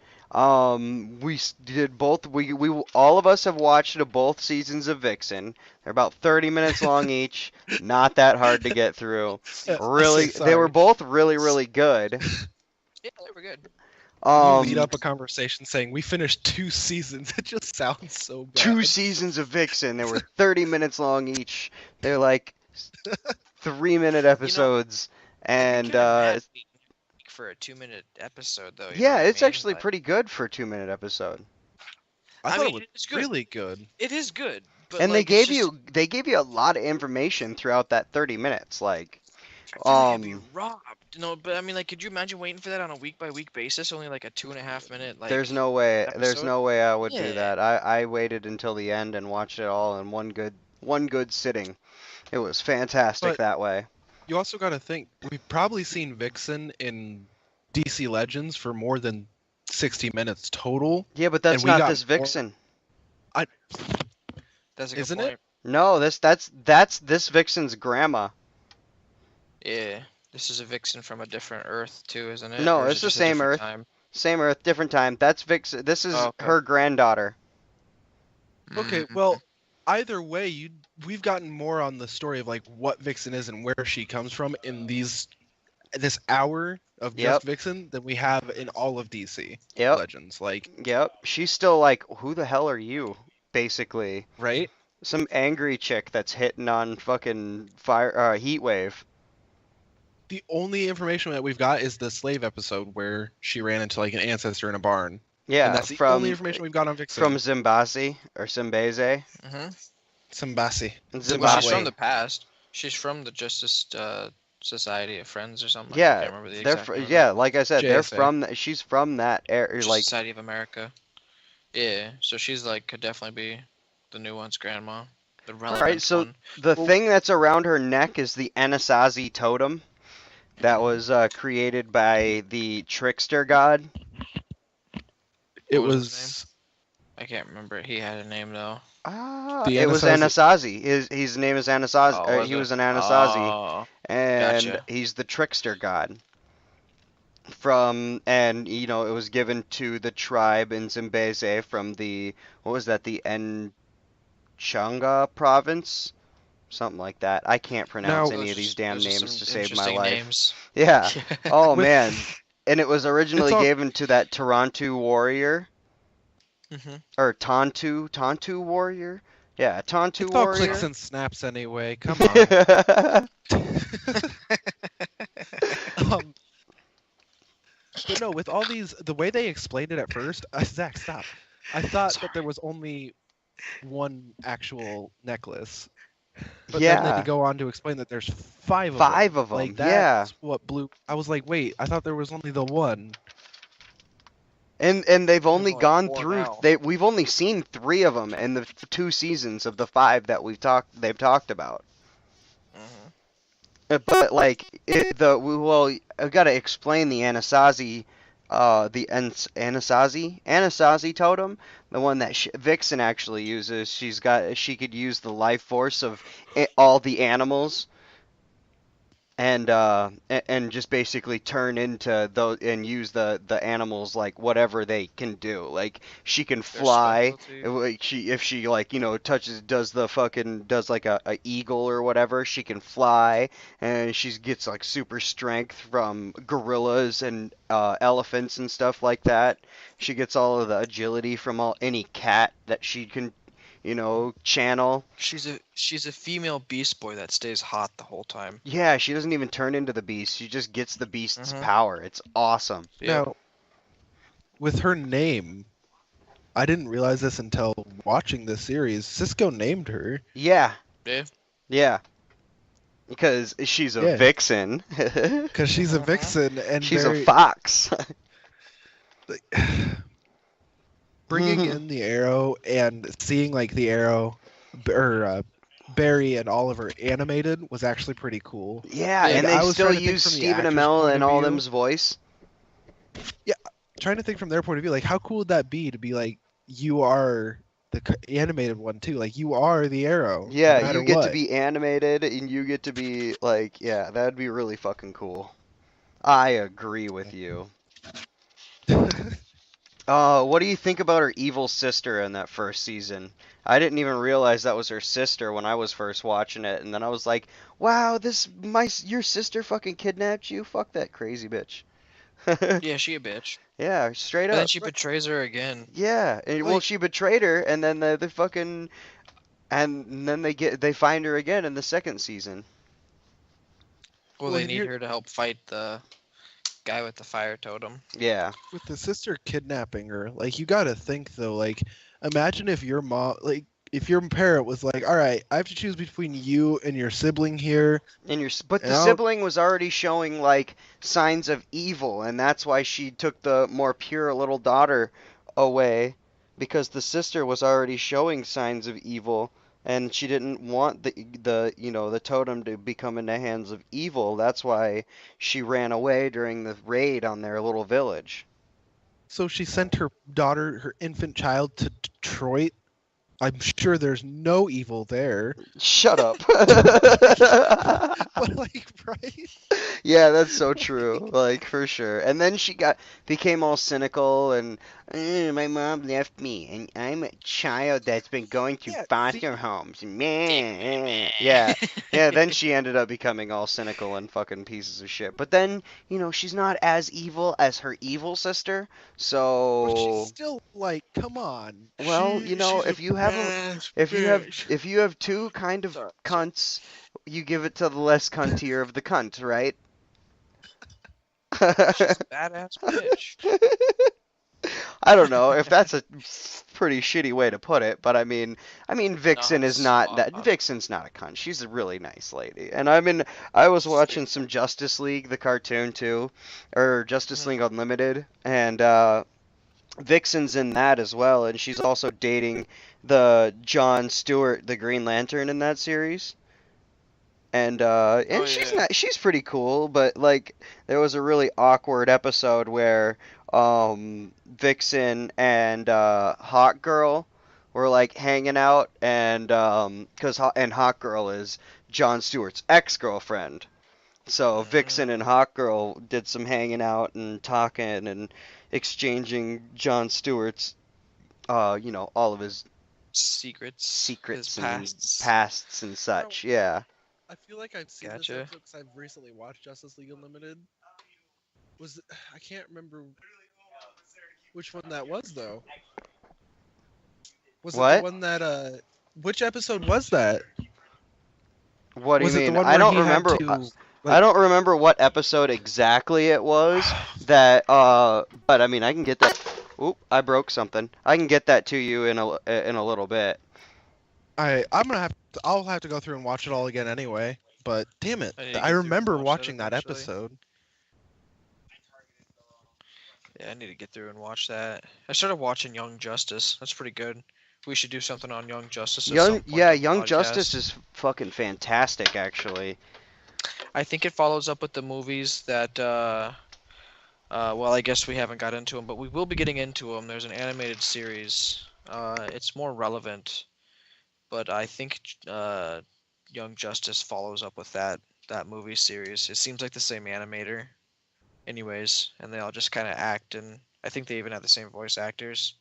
Did both. We all of us have watched both seasons of Vixen. They're about 30 minutes long each. Not that hard to get through. Really, they were Sorry. both really good. Yeah, they were good. You lead up a conversation saying we finished 2 seasons. It just sounds so bad. 2 seasons of Vixen. They were 30 minutes long each. They're like 3-minute episodes, and For a 2-minute episode, though. you know yeah, what I it's mean? actually Like, pretty good for a 2-minute episode. I I thought mean, it it's was good. really good. It is good. But And like, they it's gave you a lot of information throughout that 30 minutes. Like, I feel like I'd be robbed. No, but I mean, like, could you imagine waiting for that on a week-by-week basis? Only like a 2.5-minute, like. there's no way episode? I would do Yeah. that. I waited until the end and watched it all in one good sitting. It was fantastic But- that way. You also got to think we've probably seen Vixen in DC Legends for more than 60 minutes total. Yeah, but that's we not got this more- Vixen. That's a good Isn't point. it? No, that's this Vixen's grandma. Yeah. This is a Vixen from a different Earth too, isn't it? No, Or is it's it the just a same different Earth. time? Same Earth, different time. That's Vixen. This is Oh, okay. her granddaughter. Okay, Mhm. well, either way, we've gotten more on the story of like what Vixen is and where she comes from in this hour of just Yep. Vixen than we have in all of DC Yep. Legends. Like, Yep. She's still like, who the hell are you? Basically, right? some angry chick that's hitting on fucking heat wave. The only information that we've got is the slave episode where she ran into like an ancestor in a barn. Yeah, And that's the from only information we've got on Vixen. from Zimbabwe or Zimbabwe. Mhm. Sambasi. Well, Zimbabwe. she's from the past. She's from the Justice Society of Friends or something. I Yeah, can't remember the they're exact name. yeah, like I said, they're JSA. from. She's from that area. Like, Society of America. Yeah, so she's like could definitely be the new one's grandma. The relevant right, so one. the thing that's around her neck is the Anasazi totem that was created by the trickster god. It What was was. his I can't remember. He had a name though. The It was Anasazi- Anasazi. His name is Anasazi. Oh, He it? was an Anasazi, Oh, and gotcha. he's the trickster god. And it was given to the tribe in Zimbabwe from the, what was that, the Nchanga province, something like that. I can't pronounce any of these damn Those are names some to save my interesting life. names. Yeah. Oh With- man. And it was originally all- given to that Toronto warrior Hmm. or Tontu warrior. Yeah, Tontu It's all clicks warrior. and snaps anyway. Come on. um, but no, with all these, the way they explained it at first, Zach, stop. I thought that there was only one actual necklace, but then Yeah. they go on to explain that there's five of them. Five of them. Like Yeah. that's what blew. I was like, wait, I thought there was only the one. And they've only only gone 4 through now. we've only seen 3 of them in the 2 seasons of the 5 that they've talked about. Hmm. But like I gotta explain the Anasazi, Anasazi totem, the one that Vixen actually uses. She could use the life force of all the animals, and just basically turn into those and use the animals like whatever they can do. Like she can fly. specialty. If she like does like a eagle or whatever, she can fly, and she gets like super strength from gorillas and elephants and stuff like that. She gets all of the agility from any cat that she can channel. She's a female beast boy that stays hot the whole time. Yeah, she doesn't even turn into the beast. She just gets the beast's Mhm. power. It's awesome. Yeah. Now, with her name, I didn't realize this until watching this series. Cisco named her. Yeah, Yeah. yeah. Because she's a Yeah. vixen. Because she's a Mhm. vixen and She's very, a fox. bringing in the arrow and seeing like the arrow or Barry and Oliver animated was actually pretty cool. Yeah, Yeah, and I they was still trying to think use from the Stephen actor's Amell point and of all view. them's voice. Trying to think from their point of view, like how cool would that be to be like you are the animated one too, like you are the arrow. Yeah, no matter you get to what. be animated, and you get to be like, yeah, that'd be really fucking cool. I agree with you. What do you think about her evil sister in that first season? I didn't even realize that was her sister when I was first watching it, and then I was like, "Wow, your sister fucking kidnapped you? Fuck that crazy bitch." Yeah, she a bitch. Yeah, straight But then up. she betrays her again. Yeah, and, well, Like- she betrayed her, and then the fucking, and then they find her again in the second season. Well, Well, they need you're- her to help fight the guy with the fire totem. Yeah. With the sister kidnapping her, like you gotta think though, like imagine if your mom, like if your parent was like, all right, I have to choose between you and your sibling here. But the And sibling was already showing like signs of evil, and that's why she took the more pure little daughter away, because the sister was already showing signs of evil, and she didn't want the totem to become in the hands of evil. That's why she ran away during the raid on their little village. So she sent her daughter, her infant child, to Detroit. I'm sure there's no evil there. Shut up. But like, right? Yeah, that's so true. Like, for sure. And then she became all cynical and my mom left me and I'm a child that's been going to Yeah, foster homes. Man. Yeah. Yeah, then she ended up becoming all cynical and fucking pieces of shit. But then, she's not as evil as her evil sister. But So she's still like, come on. well, She's if a you have bad if bitch. you have two kind of Sorry. cunts, you give it to the less cuntier of the cunt, right? She's a badass bitch. I don't know if that's a pretty shitty way to put it, but I mean, Vixen is not that. Vixen's not a cunt. She's a really nice lady, and I was watching some Justice League, the cartoon too, or Justice League Unlimited, and Vixen's in that as well, and she's also dating the John Stewart, the Green Lantern in that series. And she's yeah. she's pretty cool, but like there was a really awkward episode where Vixen and Hawk Girl were like hanging out, and Hawk Girl is John Stewart's ex-girlfriend. So Vixen and Hawk Girl did some hanging out and talking and exchanging John Stewart's all of his secrets, his secrets and pasts. pasts and such. Yeah. I feel like I've seen this Gotcha. episode because I've recently watched Justice League Unlimited. I can't remember which one that was though. Was it What? the one that which episode was that? What do you Was it the mean? one I where don't he had remember. to I don't remember what episode exactly it was that. But I mean, I can get that. Oop! I broke something. I can get that to you in a little bit. I'll have to go through and watch it all again anyway. But damn it, I need to I get through and remember watch watching that eventually. episode. Yeah, I need to get through and watch that. I started watching Young Justice. That's pretty good. We should do something on Young Justice. At some point on the Young Justice podcast. is fucking fantastic, actually. I think it follows up with the movies that. Well, I guess we haven't got into them, but we will be getting into them. There's an animated series. It's more relevant, but I think Young Justice follows up with that movie series. It seems like the same animator, anyways, and they all just kind of act, and I think they even have the same voice actors.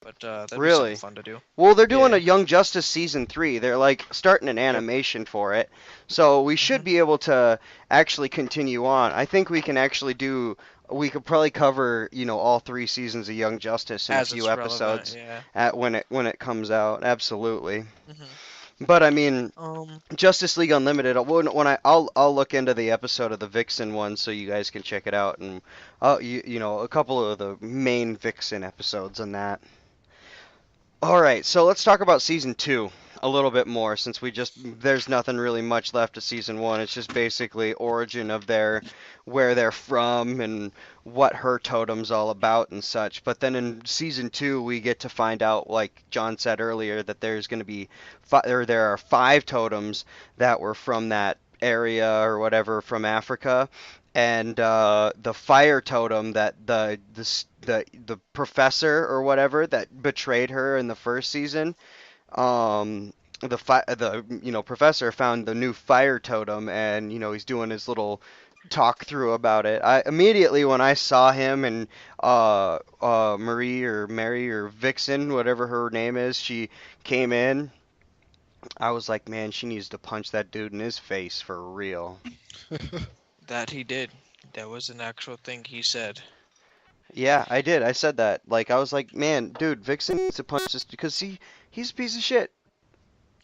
But that'd be Really? something fun to do. Well, they're doing Yeah. a Young Justice season 3. They're like starting an animation for it, so we should Mhm. be able to actually continue on. I think we can actually do. We could probably cover, all 3 seasons of Young Justice in As a few it's relevant, episodes yeah. when it comes out. Absolutely. Mhm. But I mean, Um, Justice League Unlimited. I'll look into the episode of the Vixen one so you guys can check it out, and a couple of the main Vixen episodes on that. All right, so let's talk about season 2 a little bit more, since there's nothing really much left of season 1. It's just basically origin of where they're from and what her totem's all about and such. But then in season 2, we get to find out, like John said earlier, that there's going to be there are 5 totems that were from that area or whatever from Africa, and the fire totem that the professor or whatever that betrayed her in the first season, the professor found the new fire totem, and he's doing his little talk through about it. I immediately, when I saw him and Marie or Mary or Vixen, whatever her name is, she came in, I was like, man, she needs to punch that dude in his face for real. that he did. That was an actual thing he said. Yeah, I did. I said that. Like, I was like, man, dude, Vixen needs to punch this because he's a piece of shit.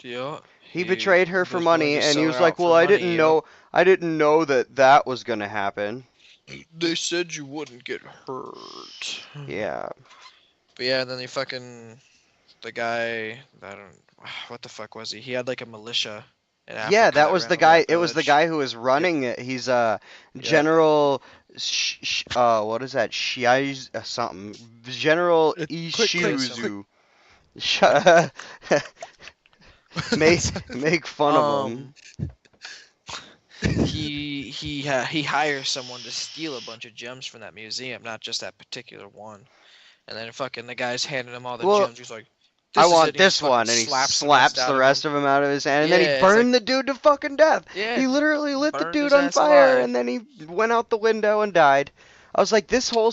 Yeah. He betrayed her for was willing money, to and sell he was her like, out well, for I money, didn't you know, that was gonna happen. They said you wouldn't get hurt. Yeah. But yeah, and then the guy, what the fuck was he? He had like a militia in Africa. Yeah, that was ran the over guy. a It was the village. guy who was running it. He's General. What is that? Shiaz something. General Quick, Ishizu. Make fun of him. He hires someone to steal a bunch of gems from that museum, not just that particular one. And then fucking the guy's handing him all the Well, gems. He's like, I is want it," and this fucking one, and he slaps slaps out the of rest him. of them out of his hand, and then Yeah, he it's burned the dude to fucking death. Yeah, He literally lit the burned dude his on ass fire, alive. and then he went out the window and died. I was like, this whole Yep.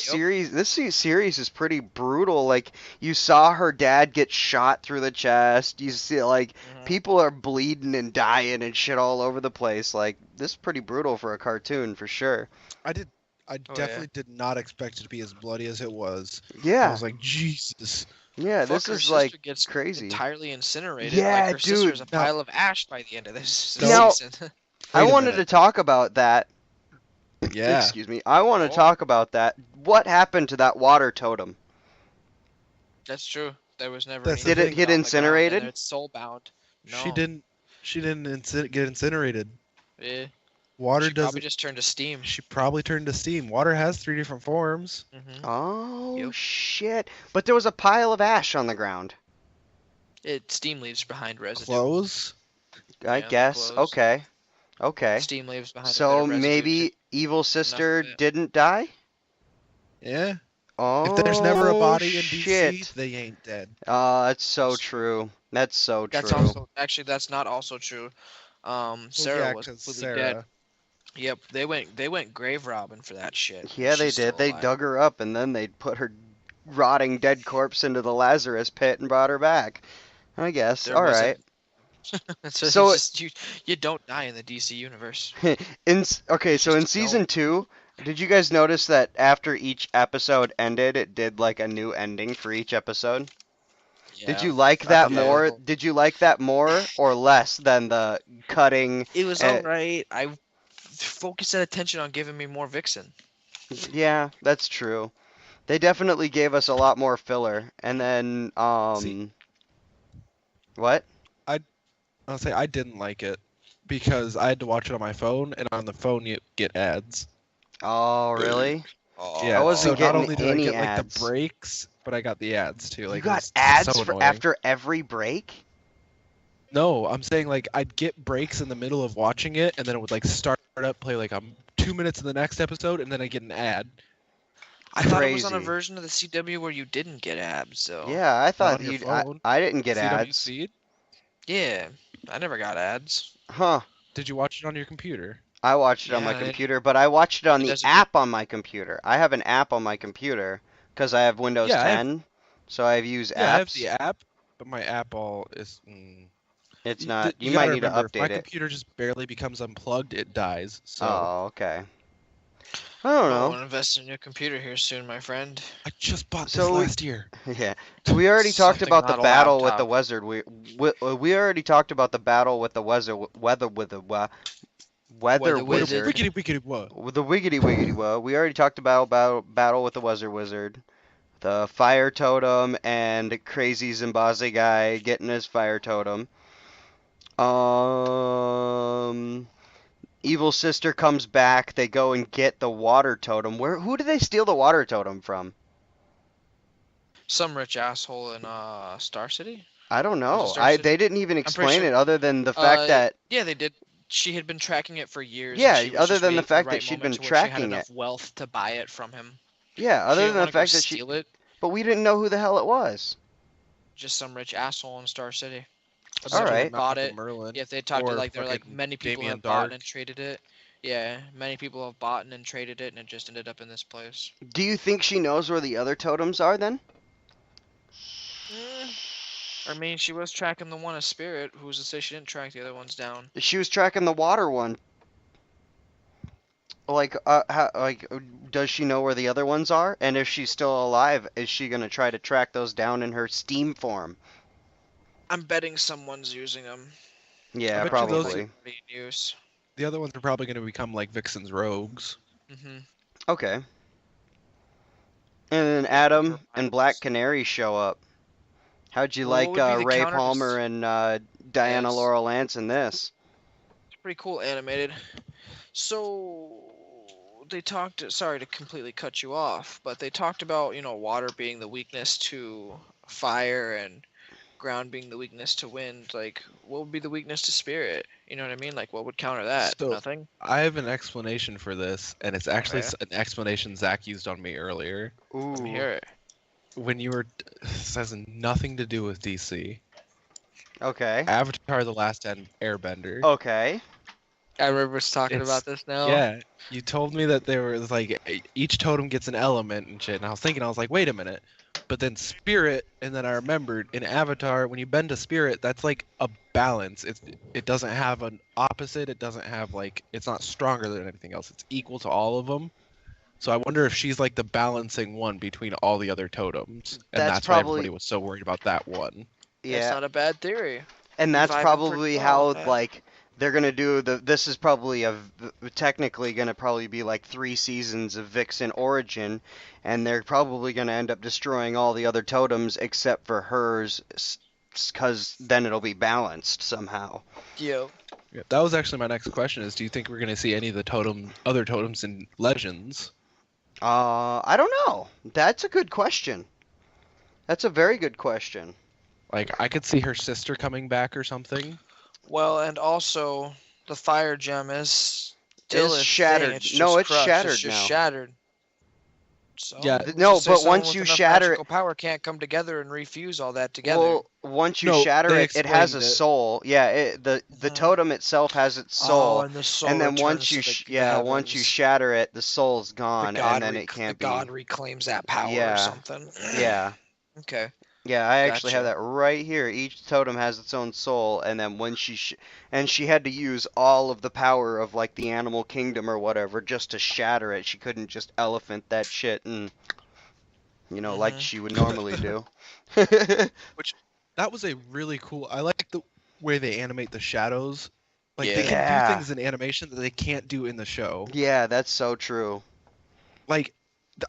series, is pretty brutal. Like, you saw her dad get shot through the chest. You see, like, people are bleeding and dying and shit all over the place. Like, this is pretty brutal for a cartoon, for sure. I yeah. definitely did not expect it to be as bloody as it was. I Yeah, was like, Jesus. yeah, Fuck, this her is, sister like, gets crazy. entirely incinerated. Yeah, like her sister is a dude. pile of ash by the end of this Now- season. I Wait a wanted to minute. talk about that. Yeah. Excuse me. I want to Oh. talk about that. What happened to that water totem? That's true. There was never. That's anything the thing. Did it get on the ground, incinerated? and it's soul bound. No. She didn't get incinerated. Yeah. Water She probably doesn't. just turned to steam. She probably turned to steam. Water has 3 different forms. Hmm Oh, Yep. shit. But there was a pile of ash on the ground. Steam leaves behind residue. Clothes. I Yeah, guess. clothes. Okay. Okay. Steam leaves behind. a bit So of residue maybe to- Evil Sister of it. didn't die? Yeah. Oh, If there's never a body in shit. DC, they ain't dead. That's so true. That's so That's true. also actually that's not also true. Sarah yeah, was 'cause completely dead. Yep, they went grave robbing for that shit. Yeah, they She's still did. They alive. dug her up and then they put her rotting dead corpse into the Lazarus pit and brought her back. I guess. There All wasn't. right. So So- it's just you don't die in the DC universe. Okay, so in Just season don't. 2, did you guys notice that after each episode ended, it did like a new ending for each episode? Did Yeah, you like I that thought more? was- Did you like that more or less than the cutting? It was uh, alright. I focused that attention on giving me more Vixen. Yeah, that's true. They definitely gave us a lot more filler. And then, See- what? I'll say I didn't like it because I had to watch it on my phone, and on the phone you get ads. Oh, really? Oh, Yeah, I wasn't so not getting only did I any get like ads. the breaks, but I got the ads too. You Like, it got was ads so for annoying. after every break? No, I'm saying like I'd get breaks in the middle of watching it, and then it would like start up, play like 2 minutes in the next episode, and then I get an ad. I thought it was on a Crazy. version of the CW where you didn't get abs, though. Yeah, I thought on your you. phone. I didn't get CW ads. Seed? Yeah, I never got ads. Huh. Did you watch it on your computer? I watched it on my Yeah, computer, but I watched it on it the doesn't- app on my computer. I have an app on my computer because I have Windows Yeah, I have- 10, so I've used Yeah, I have apps. the app, but my app all is. It's You- not. You gotta might need to remember, if my update it. computer just barely becomes unplugged, it dies. So Oh, okay. I don't I'll know. invest in your computer here soon, my friend. I just bought this So- last year. Yeah. We already talked Something, about the not a battle with the laptop. wizard. We already talked about the battle with the weather with the weather Weather wizard. wizard. Wiggity wiggity whoa. With the wiggity wiggity woe. We already talked about battle with the weather wizard. The fire totem and crazy Zimbazi guy getting his fire totem. Evil sister comes back. They go and get the water totem. Who did they steal the water totem from? Some rich asshole in Star City. I don't know. Star City? They didn't even pretty explain sure- it other than the fact that Yeah, they did. She had been tracking it for years. Yeah, and she was other just than the waiting for fact that right she'd moment been to where she had tracking enough wealth to buy it from him. yeah, She other didn't than the wanna go fact that she steal it. but we didn't know who the hell it was. Just some rich asshole in Star City. I All bet you right. not Bought fucking it. Merlin. Yeah, if they talked to Or like they're like fucking many people Damien have bought Dark. and traded it. Yeah, many people have bought and traded it, and it just ended up in this place. Do you think she knows where the other totems are then? I mean, she was tracking the one as Spirit. Who's to say she didn't track the other ones down? She was tracking the water one. Does she know where the other ones are? And if she's still alive, is she gonna try to track those down in her steam form? I'm betting someone's using them. Yeah, bet you those- probably. Already in use. The other ones are probably going to become like Vixen's rogues. Mm-hmm. Okay. And then Adam Her and Black rivals. Canary show up. How'd you Well, like what would be the Ray counter- Palmer and Diana Yes. Laurel Lance in this? It's pretty cool animated. So they talked. Sorry to completely cut you off, but they talked about water being the weakness to fire and ground being the weakness to wind. Like, what would be the weakness to spirit? You know what I mean? Like, what would counter that? So- Nothing. I have an explanation for this, and it's actually Okay. an explanation Zach used on me earlier. Ooh. Let me hear it. When you were, this has nothing to do with DC. Okay. Avatar: The Last Airbender. Okay. I remember us talking It's- about this now. Yeah, you told me that there was like each totem gets an element and shit, and I was like, wait a minute. But then spirit, and then I remembered in Avatar, when you bend to spirit, that's like a balance. It doesn't have an opposite. It doesn't have like, it's not stronger than anything else. It's equal to all of them. So I wonder if she's like the balancing one between all the other totems, and That's that's why probably- everybody was so worried about that one. That's Yeah. not a bad theory. And that's vibing probably pretty how well with that. like they're gonna do this is probably technically gonna probably be like 3 seasons of Vixen origin, and they're probably gonna end up destroying all the other totems except for hers, because then it'll be balanced somehow. Yo. Yeah, that was actually my next question: is do you think we're gonna see any of the other totems in Legends? I don't know. That's a good question. That's a very good question. Like I could see her sister coming back or something. Well, and also the fire gem is still It's a thing, shattered. It's No, just it's crushed. shattered It's just now. shattered. So Yeah, let's no, just say but someone once with you enough shatter magical it, power can't come together and refuse all that together. well, once you No, shatter they it, it has a explained it. soul. Yeah, the Mhm. totem itself has its Oh, soul, and the soul and then once returns you to the once you heavens. shatter it, the soul's The gone, and god, then it the can't god be. reclaims that power or Yeah, something. yeah. Okay, Yeah, I actually have gotcha. that right here. Each totem has its own soul, and then when and she had to use all of the power of like the animal kingdom or whatever just to shatter it. She couldn't just elephant that shit and like Mhm. she would normally do. Which that was a really cool. I like the way they animate the shadows. Like they Yeah. can do Yeah. things in animation that they can't do in the show. Yeah, that's so true. Like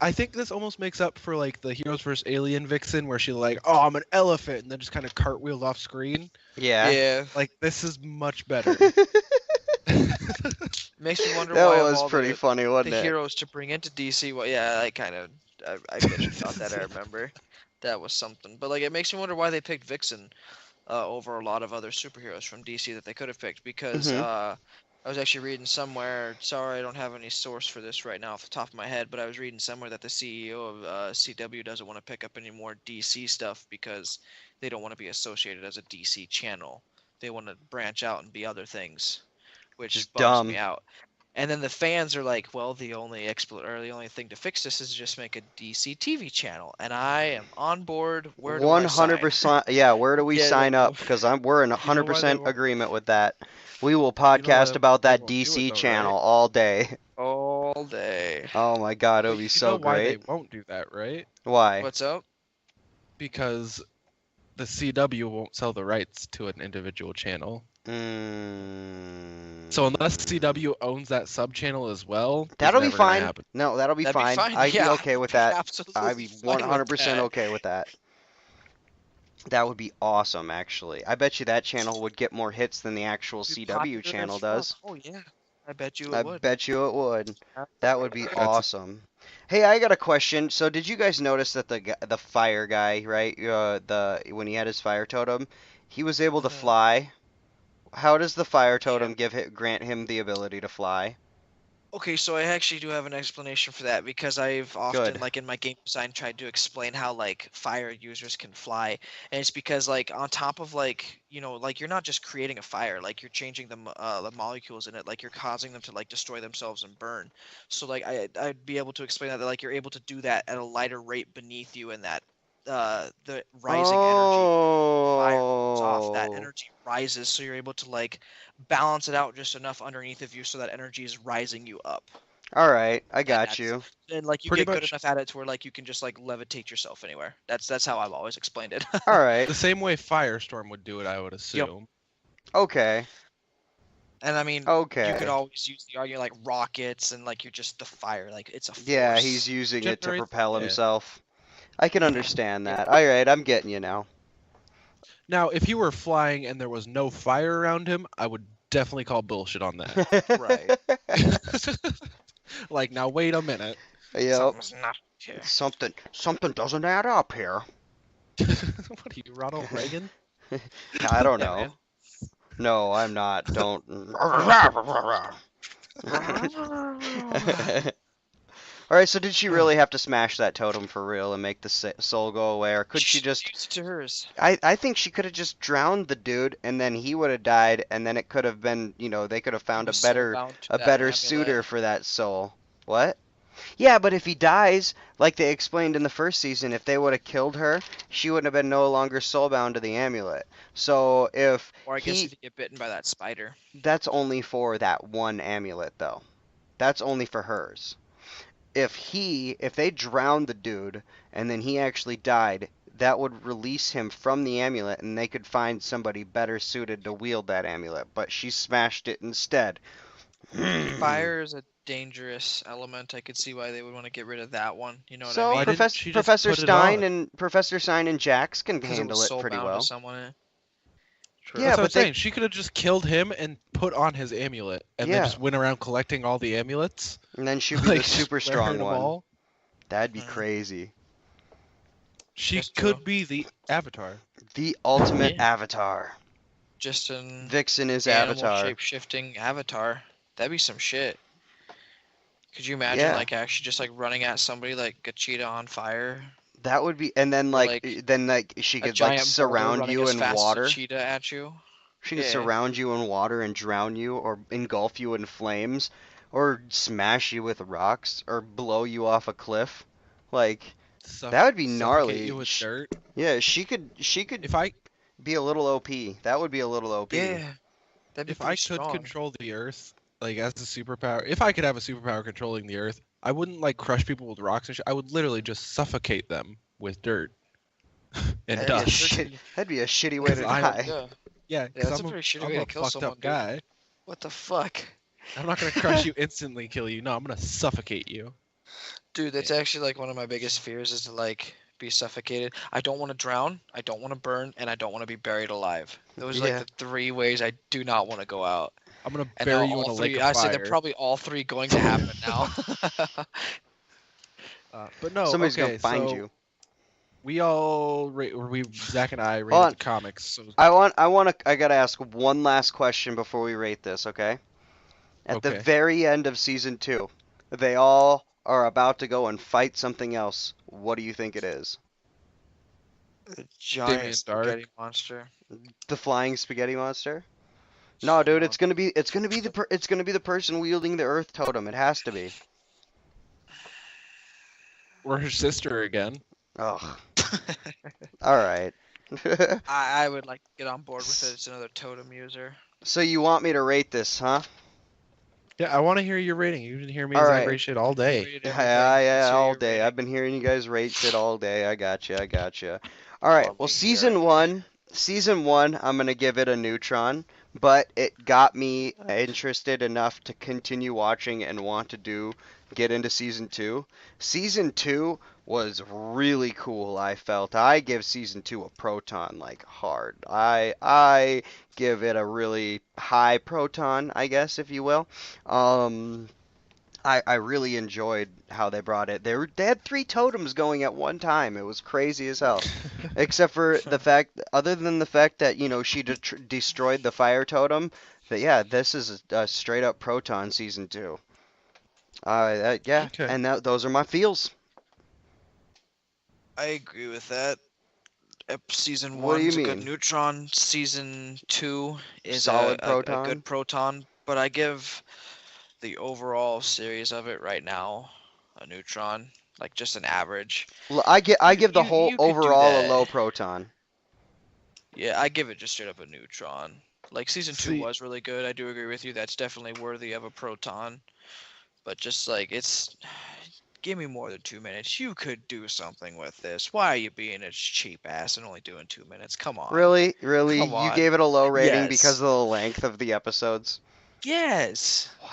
I think this almost makes up for like the Heroes vs. Alien Vixen, where she like, oh, I'm an elephant, and then just kind of cartwheeled off screen. Yeah. Yeah. Like this is much better. Makes me wonder That why of was all pretty the funny, wasn't it? heroes to bring into DC. Well, yeah, I bitched about that. I remember that was something. But like, it makes me wonder why they picked Vixen over a lot of other superheroes from DC that they could have picked. Because Mhm. I was actually reading somewhere. Sorry, I don't have any source for this right now off the top of my head. But I was reading somewhere that the CEO of CW doesn't want to pick up any more DC stuff because they don't want to be associated as a DC channel. They want to branch out and be other things, which Just bums me dumb. out. And then the fans are like, well, the only thing to fix this is just make a DC TV channel. And I am on board. Where do I sign? 100%. Yeah, where do we Yeah, sign up? Because we're in You know why they 100% won't? agreement with that. We will You know why podcast about they that won't do it DC though, channel right? all day. All day. Oh my god, it would But be you so know why they great. won't do that, right? Why? What's up? Because the CW won't sell the rights to an individual channel. So unless CW owns that sub channel as well, it's That'll be never gonna fine. happen. No, that'll be That'd be fine. fine. I'd be Yeah, okay with I'd be that. absolutely I'd be fine with 100% that. okay with that. That would be awesome, actually. I bet you that channel would get more hits than the actual Be CW popular channel as fuck. does. Oh yeah, I bet you I it would. bet you it would. That would be That's awesome. Hey, I got a question. So, did you guys notice that the fire guy, right? When he had his fire totem, he was able to Mhm. fly. How does the fire Yeah. totem grant him the ability to fly? Okay, so I actually do have an explanation for that because I've often, Good. like in my game design, tried to explain how like fire users can fly, and it's because like on top of like like you're not just creating a fire, like you're changing the molecules in it, like you're causing them to like destroy themselves and burn. So like I'd be able to explain that like you're able to do that at a lighter rate beneath you, and that the rising energy fire goes off, that Oh. energy rises, so you're able to like balance it out just enough underneath of you so that energy is rising you up. All right, I And got that's you. and like you Pretty get good much enough at it to where like you can just like levitate yourself anywhere. That's how I've always explained it. All right. the same way Firestorm would do it, I would assume. Okay. And I mean, you Okay. could always use the argument like rockets and like you're just the fire, like it's a force. Yeah, he's using it to Generates- propel yeah. himself. I can understand that. All right, I'm getting you now. Now, if he were flying and there was no fire around him, I would definitely call bullshit on that. Right. Like, now wait a minute. Yep. Something's not here. Something doesn't add up here. What are you, Ronald Reagan? I don't Yeah, know. man. No, I'm not. Don't. All right, so did she really have to smash that totem for real and make the soul go away, or could she just? Use it to hers? I think she could have just drowned the dude, and then he would have died, and then it could have been, they could have found He a was better soulbound to a that better amulet. suitor for that soul. What? Yeah, but if he dies, like they explained in the first season, if they would have killed her, she wouldn't have been no longer soulbound to the amulet. So if Or I guess if you get bitten by that spider. that's only for that one amulet, though. That's only for hers. If they drowned the dude and then he actually died, that would release him from the amulet and they could find somebody better suited to wield that amulet. But she smashed it instead. Fire is a dangerous element. I could see why they would want to get rid of that one. You know what So I Why mean? didn't she just Professor put it Stein on? Professor Stein and Jax can Because it handle was it pretty soulbound well. to someone. Yeah, That's what but I'm saying. She could have just killed him and put on his amulet, and Yeah. then just went around collecting all the amulets. And then she'd be Like, the super wearing strong them one. all. That'd be Mhm. crazy. She That's could true. be the Avatar. The ultimate Yeah. avatar. Just an Vixen is animal Avatar. shape-shifting avatar. That'd be some shit. Could you imagine Yeah. like actually just like running at somebody like a cheetah on fire? That would be, and then Or, like, she a could like giant boulder surround running you as in fast water. as a cheetah at you. She could Yeah. surround you in water and drown you, or engulf you in flames, or smash you with rocks, or blow you off a cliff. Like, that would be Suffocate gnarly. you with dirt. Yeah, she could If I be a little OP. That would be a little OP. Yeah. That'd be if pretty I could strong. control the Earth, like as a superpower, if I could have a superpower controlling the Earth, I wouldn't like crush people with rocks and shit. I would literally just suffocate them with dirt and Yeah, That'd be a dust. shit. That'd be a shitty way to I'm- die. Yeah. Yeah, because that's a pretty shitty I'm way to a kill fucked someone, up dude. guy. What the fuck? I'm not gonna crush you instantly, kill you. No, I'm gonna suffocate you. Dude, that's actually like one of my biggest fears is to like be suffocated. I don't want to drown, I don't want to burn, and I don't want to be buried alive. Those are Yeah. like the 3 ways I do not want to go out. I'm gonna And bury now you in all a three, lake I of say fire. they're probably all 3 going to happen now. But no, Somebody's okay, gonna find so you. we all Zach and I Hold rated on. the comics. So I gotta ask one last question before we rate this, okay? At the Okay. very end of season 2, they all are about to go and fight something else. What do you think it is? The giant Damien spaghetti Dark. monster. The flying spaghetti monster? No, dude, No. it's gonna be the person wielding the Earth Totem. It has to be. Or her sister again. Ugh. All right. I would like to get on board with it. It's another totem user. So you want me to rate this, huh? Yeah, I want to hear your rating. You didn't hear me All Zach right. rate shit all day. Rated Yeah, everything. Let's yeah, hear all your day. rating. I've been hearing you guys rate shit all day. I gotcha. All right. Love Well, to hear season it. one, I'm gonna give it a neutron, but it got me interested enough to continue watching and want to get into season 2. Season 2 was really cool. I felt I give season 2 a proton, like hard. I give it a really high proton, I guess, if you will. I really enjoyed how they brought it. They had 3 totems going at one time. It was crazy as hell. Except for other than the fact that, she destroyed the fire totem, that yeah, this is a straight up proton season 2. Yeah, Okay. and those are my feels. I agree with that. Season What do 1's you a good mean? neutron. Season 2 is Solid a proton? good proton. But I give the overall series of it right now a neutron. Like just an average. I give the whole you could do overall a that. low proton. Yeah, I give it just straight up a neutron. Like season 2 See- was really good. I do agree with you. That's definitely worthy of a proton. But just like give me more than 2 minutes. You could do something with this. Why are you being a cheap ass and only doing 2 minutes? Come on. Really? Come You on. gave it a low rating Yes. because of the length of the episodes? Yes. Wow.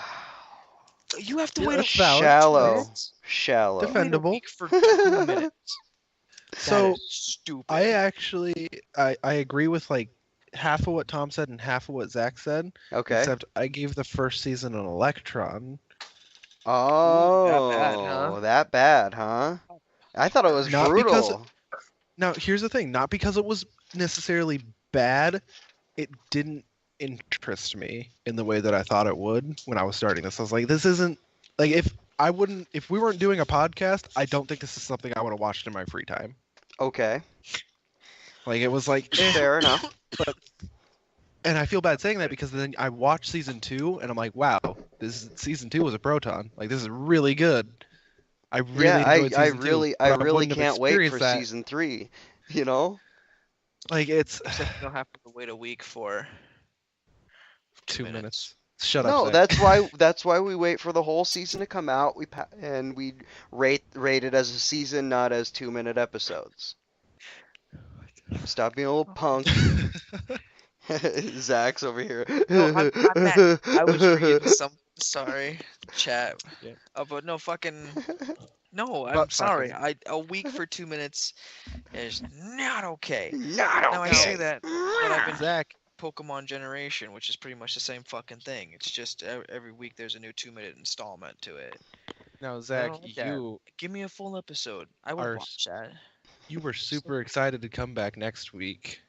You have to Yeah, wait that's a valid. Shallow. minutes. Shallow. Wait a Defendable. week for 2 minutes. So, That is stupid. I actually I agree with like half of what Tom said and half of what Zach said. Okay. Except I gave the first season an electron. Oh, that bad, huh? I thought it was Not brutal. because Now, here's the thing. Not because it was necessarily bad, it didn't interest me in the way that I thought it would when I was starting this. I was like, this isn't like if we weren't doing a podcast, I don't think this is something I would have watched in my free time. Okay, Like it was like fair enough. and I feel bad saying that because then I watched season 2 and I'm like, wow, season 2 was a proton. Like this is really good. I really Yeah, enjoyed I season 2, really but wouldn't have can't wait for experienced that. season 3. You know? Like it's Except you don't have to wait a week for 2 minutes. minutes. Shut No, up. Zach. that's why we wait for the whole season to come out. And we rate it as a season, not as 2-minute episodes. Stop being a little punk. Zach's over here. No, I'm not. I was reading something. Sorry, chat. Yeah. But no, fucking. No, I'm But sorry. fucking- A week for 2 minutes is not okay. Not Now I say okay. that, but I've been Zach, Pokemon Generation, which is pretty much the same fucking thing. It's just every week there's a new 2-minute installment to it. now Zach, don't like that. you Give me a full episode. I would Are watch that. were super excited to come back next week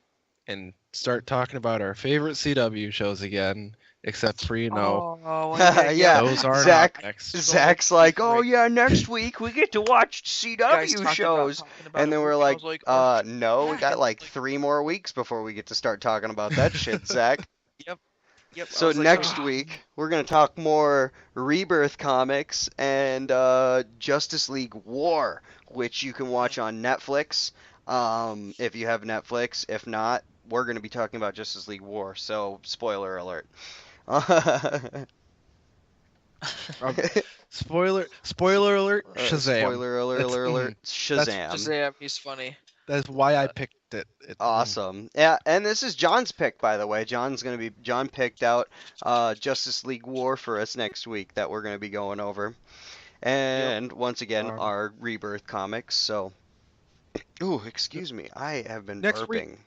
and start talking about our favorite CW shows again. except for Oh, Yeah, those aren't Zach. next. Zach's like, oh yeah, next week we get to watch CW shows, and then we're like, no, we got like 3 more weeks before we get to start talking about that shit, Zach. Yep. I So was like, next "Ugh." week we're gonna talk more Rebirth comics and Justice League War, which you can watch on Netflix. If you have Netflix, if not, we're gonna be talking about Justice League War. So spoiler alert. Spoiler alert, Shazam. Spoiler alert, Shazam. Shazam, he's funny. That's why I picked it. Awesome. Yeah, and this is John's pick, by the way. John picked out Justice League War for us next week that we're gonna be going over. And once again, our Rebirth comics. So, ooh, excuse me, I have been Next burping.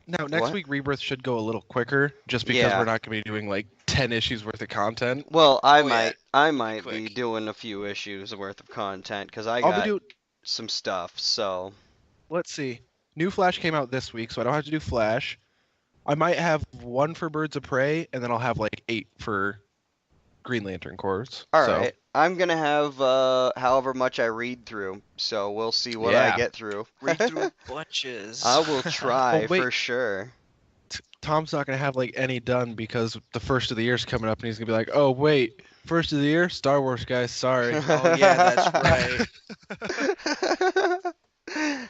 Next week Rebirth should go a little quicker, just because we're not gonna be doing like 10 issues worth of content. Well, I might be doing a few issues worth of content because I got some stuff. So let's see. New Flash came out this week, so I don't have to do Flash. I might have 1 for Birds of Prey, and then I'll have like 8 for Green Lantern Corps. All right. I'm going to have however much I read through, so we'll see what I get through. Read through bunches. I will try for sure. Tom's not going to have like any done because the first of the year's coming up, and he's going to be like, oh, wait, first of the year? Star Wars, guys, sorry. Oh, yeah, that's right.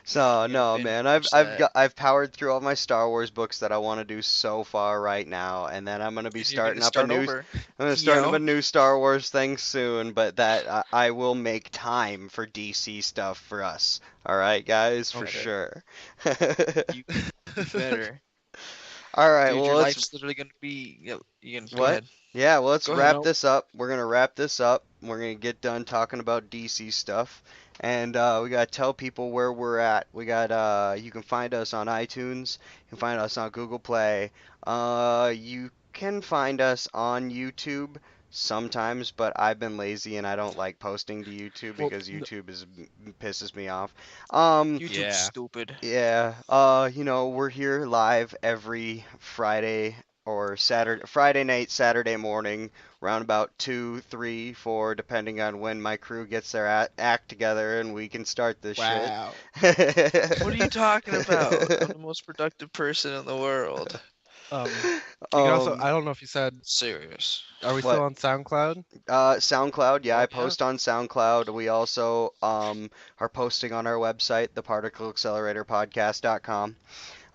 So no, man, I've powered through all my Star Wars books that I want to do so far right now, and then I'm gonna be starting up a new Star Wars thing soon. But that I will make time for DC stuff for us. All right, guys, for sure. You better. All right, Dude, well, your life's literally gonna be. You can go ahead. Yeah, well, let's wrap this up. We're gonna wrap this up. We're gonna get done talking about DC stuff. And we gotta tell people where we're at. We got you can find us on iTunes. You can find us on Google Play. You can find us on YouTube sometimes, but I've been lazy and I don't like posting to YouTube because YouTube pisses me off. YouTube's stupid. Yeah. We're here live every Friday or Friday night, Saturday morning, around about 2, 3, 4, depending on when my crew gets their act together and we can start this shit. What are you talking about? I'm the most productive person in the world. You can also, I don't know if you said serious. Are we still on SoundCloud? SoundCloud, yeah, I post on SoundCloud. We also are posting on our website, theparticleacceleratorpodcast.com.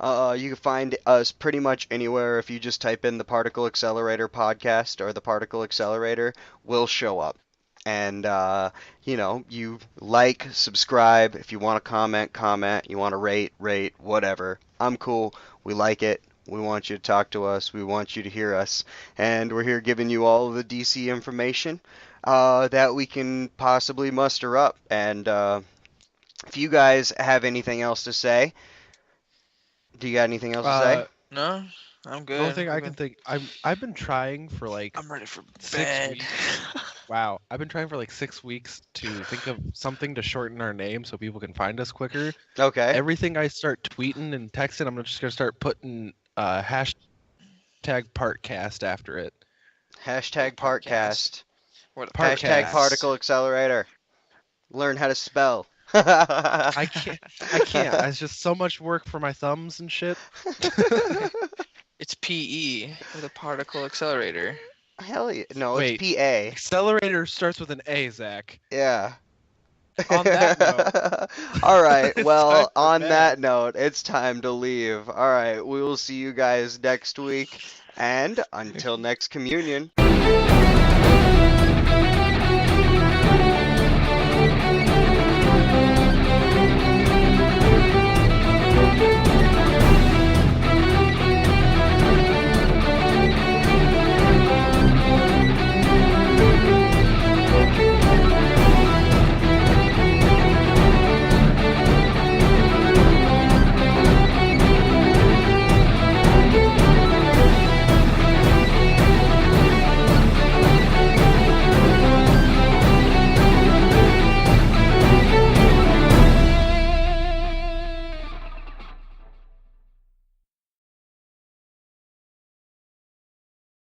You can find us pretty much anywhere. If you just type in the Particle Accelerator podcast or the Particle Accelerator, we'll show up. And, you like, subscribe. If you want to comment. You want to rate, whatever. I'm cool. We like it. We want you to talk to us. We want you to hear us. And we're here giving you all of the DC information that we can possibly muster up. And if you guys have anything else to say, do you got anything else to say? No, I'm good. The only thing I can think, I've been trying for like I'm ready for 6 bed. weeks. Wow, I've been trying for like 6 weeks to think of something to shorten our name so people can find us quicker. Okay. Everything I start tweeting and texting, I'm just gonna start putting hashtag Partcast after it. Hashtag Partcast. Hashtag Particle Accelerator. Learn how to spell. I can't. It's just so much work for my thumbs and shit. It's PE for the Particle Accelerator. Hell yeah. No, Wait, it's PA. Accelerator starts with an A, Zach. Yeah. On that note. All right. Well, on that note, it's time to leave. All right. We will see you guys next week. And until next communion.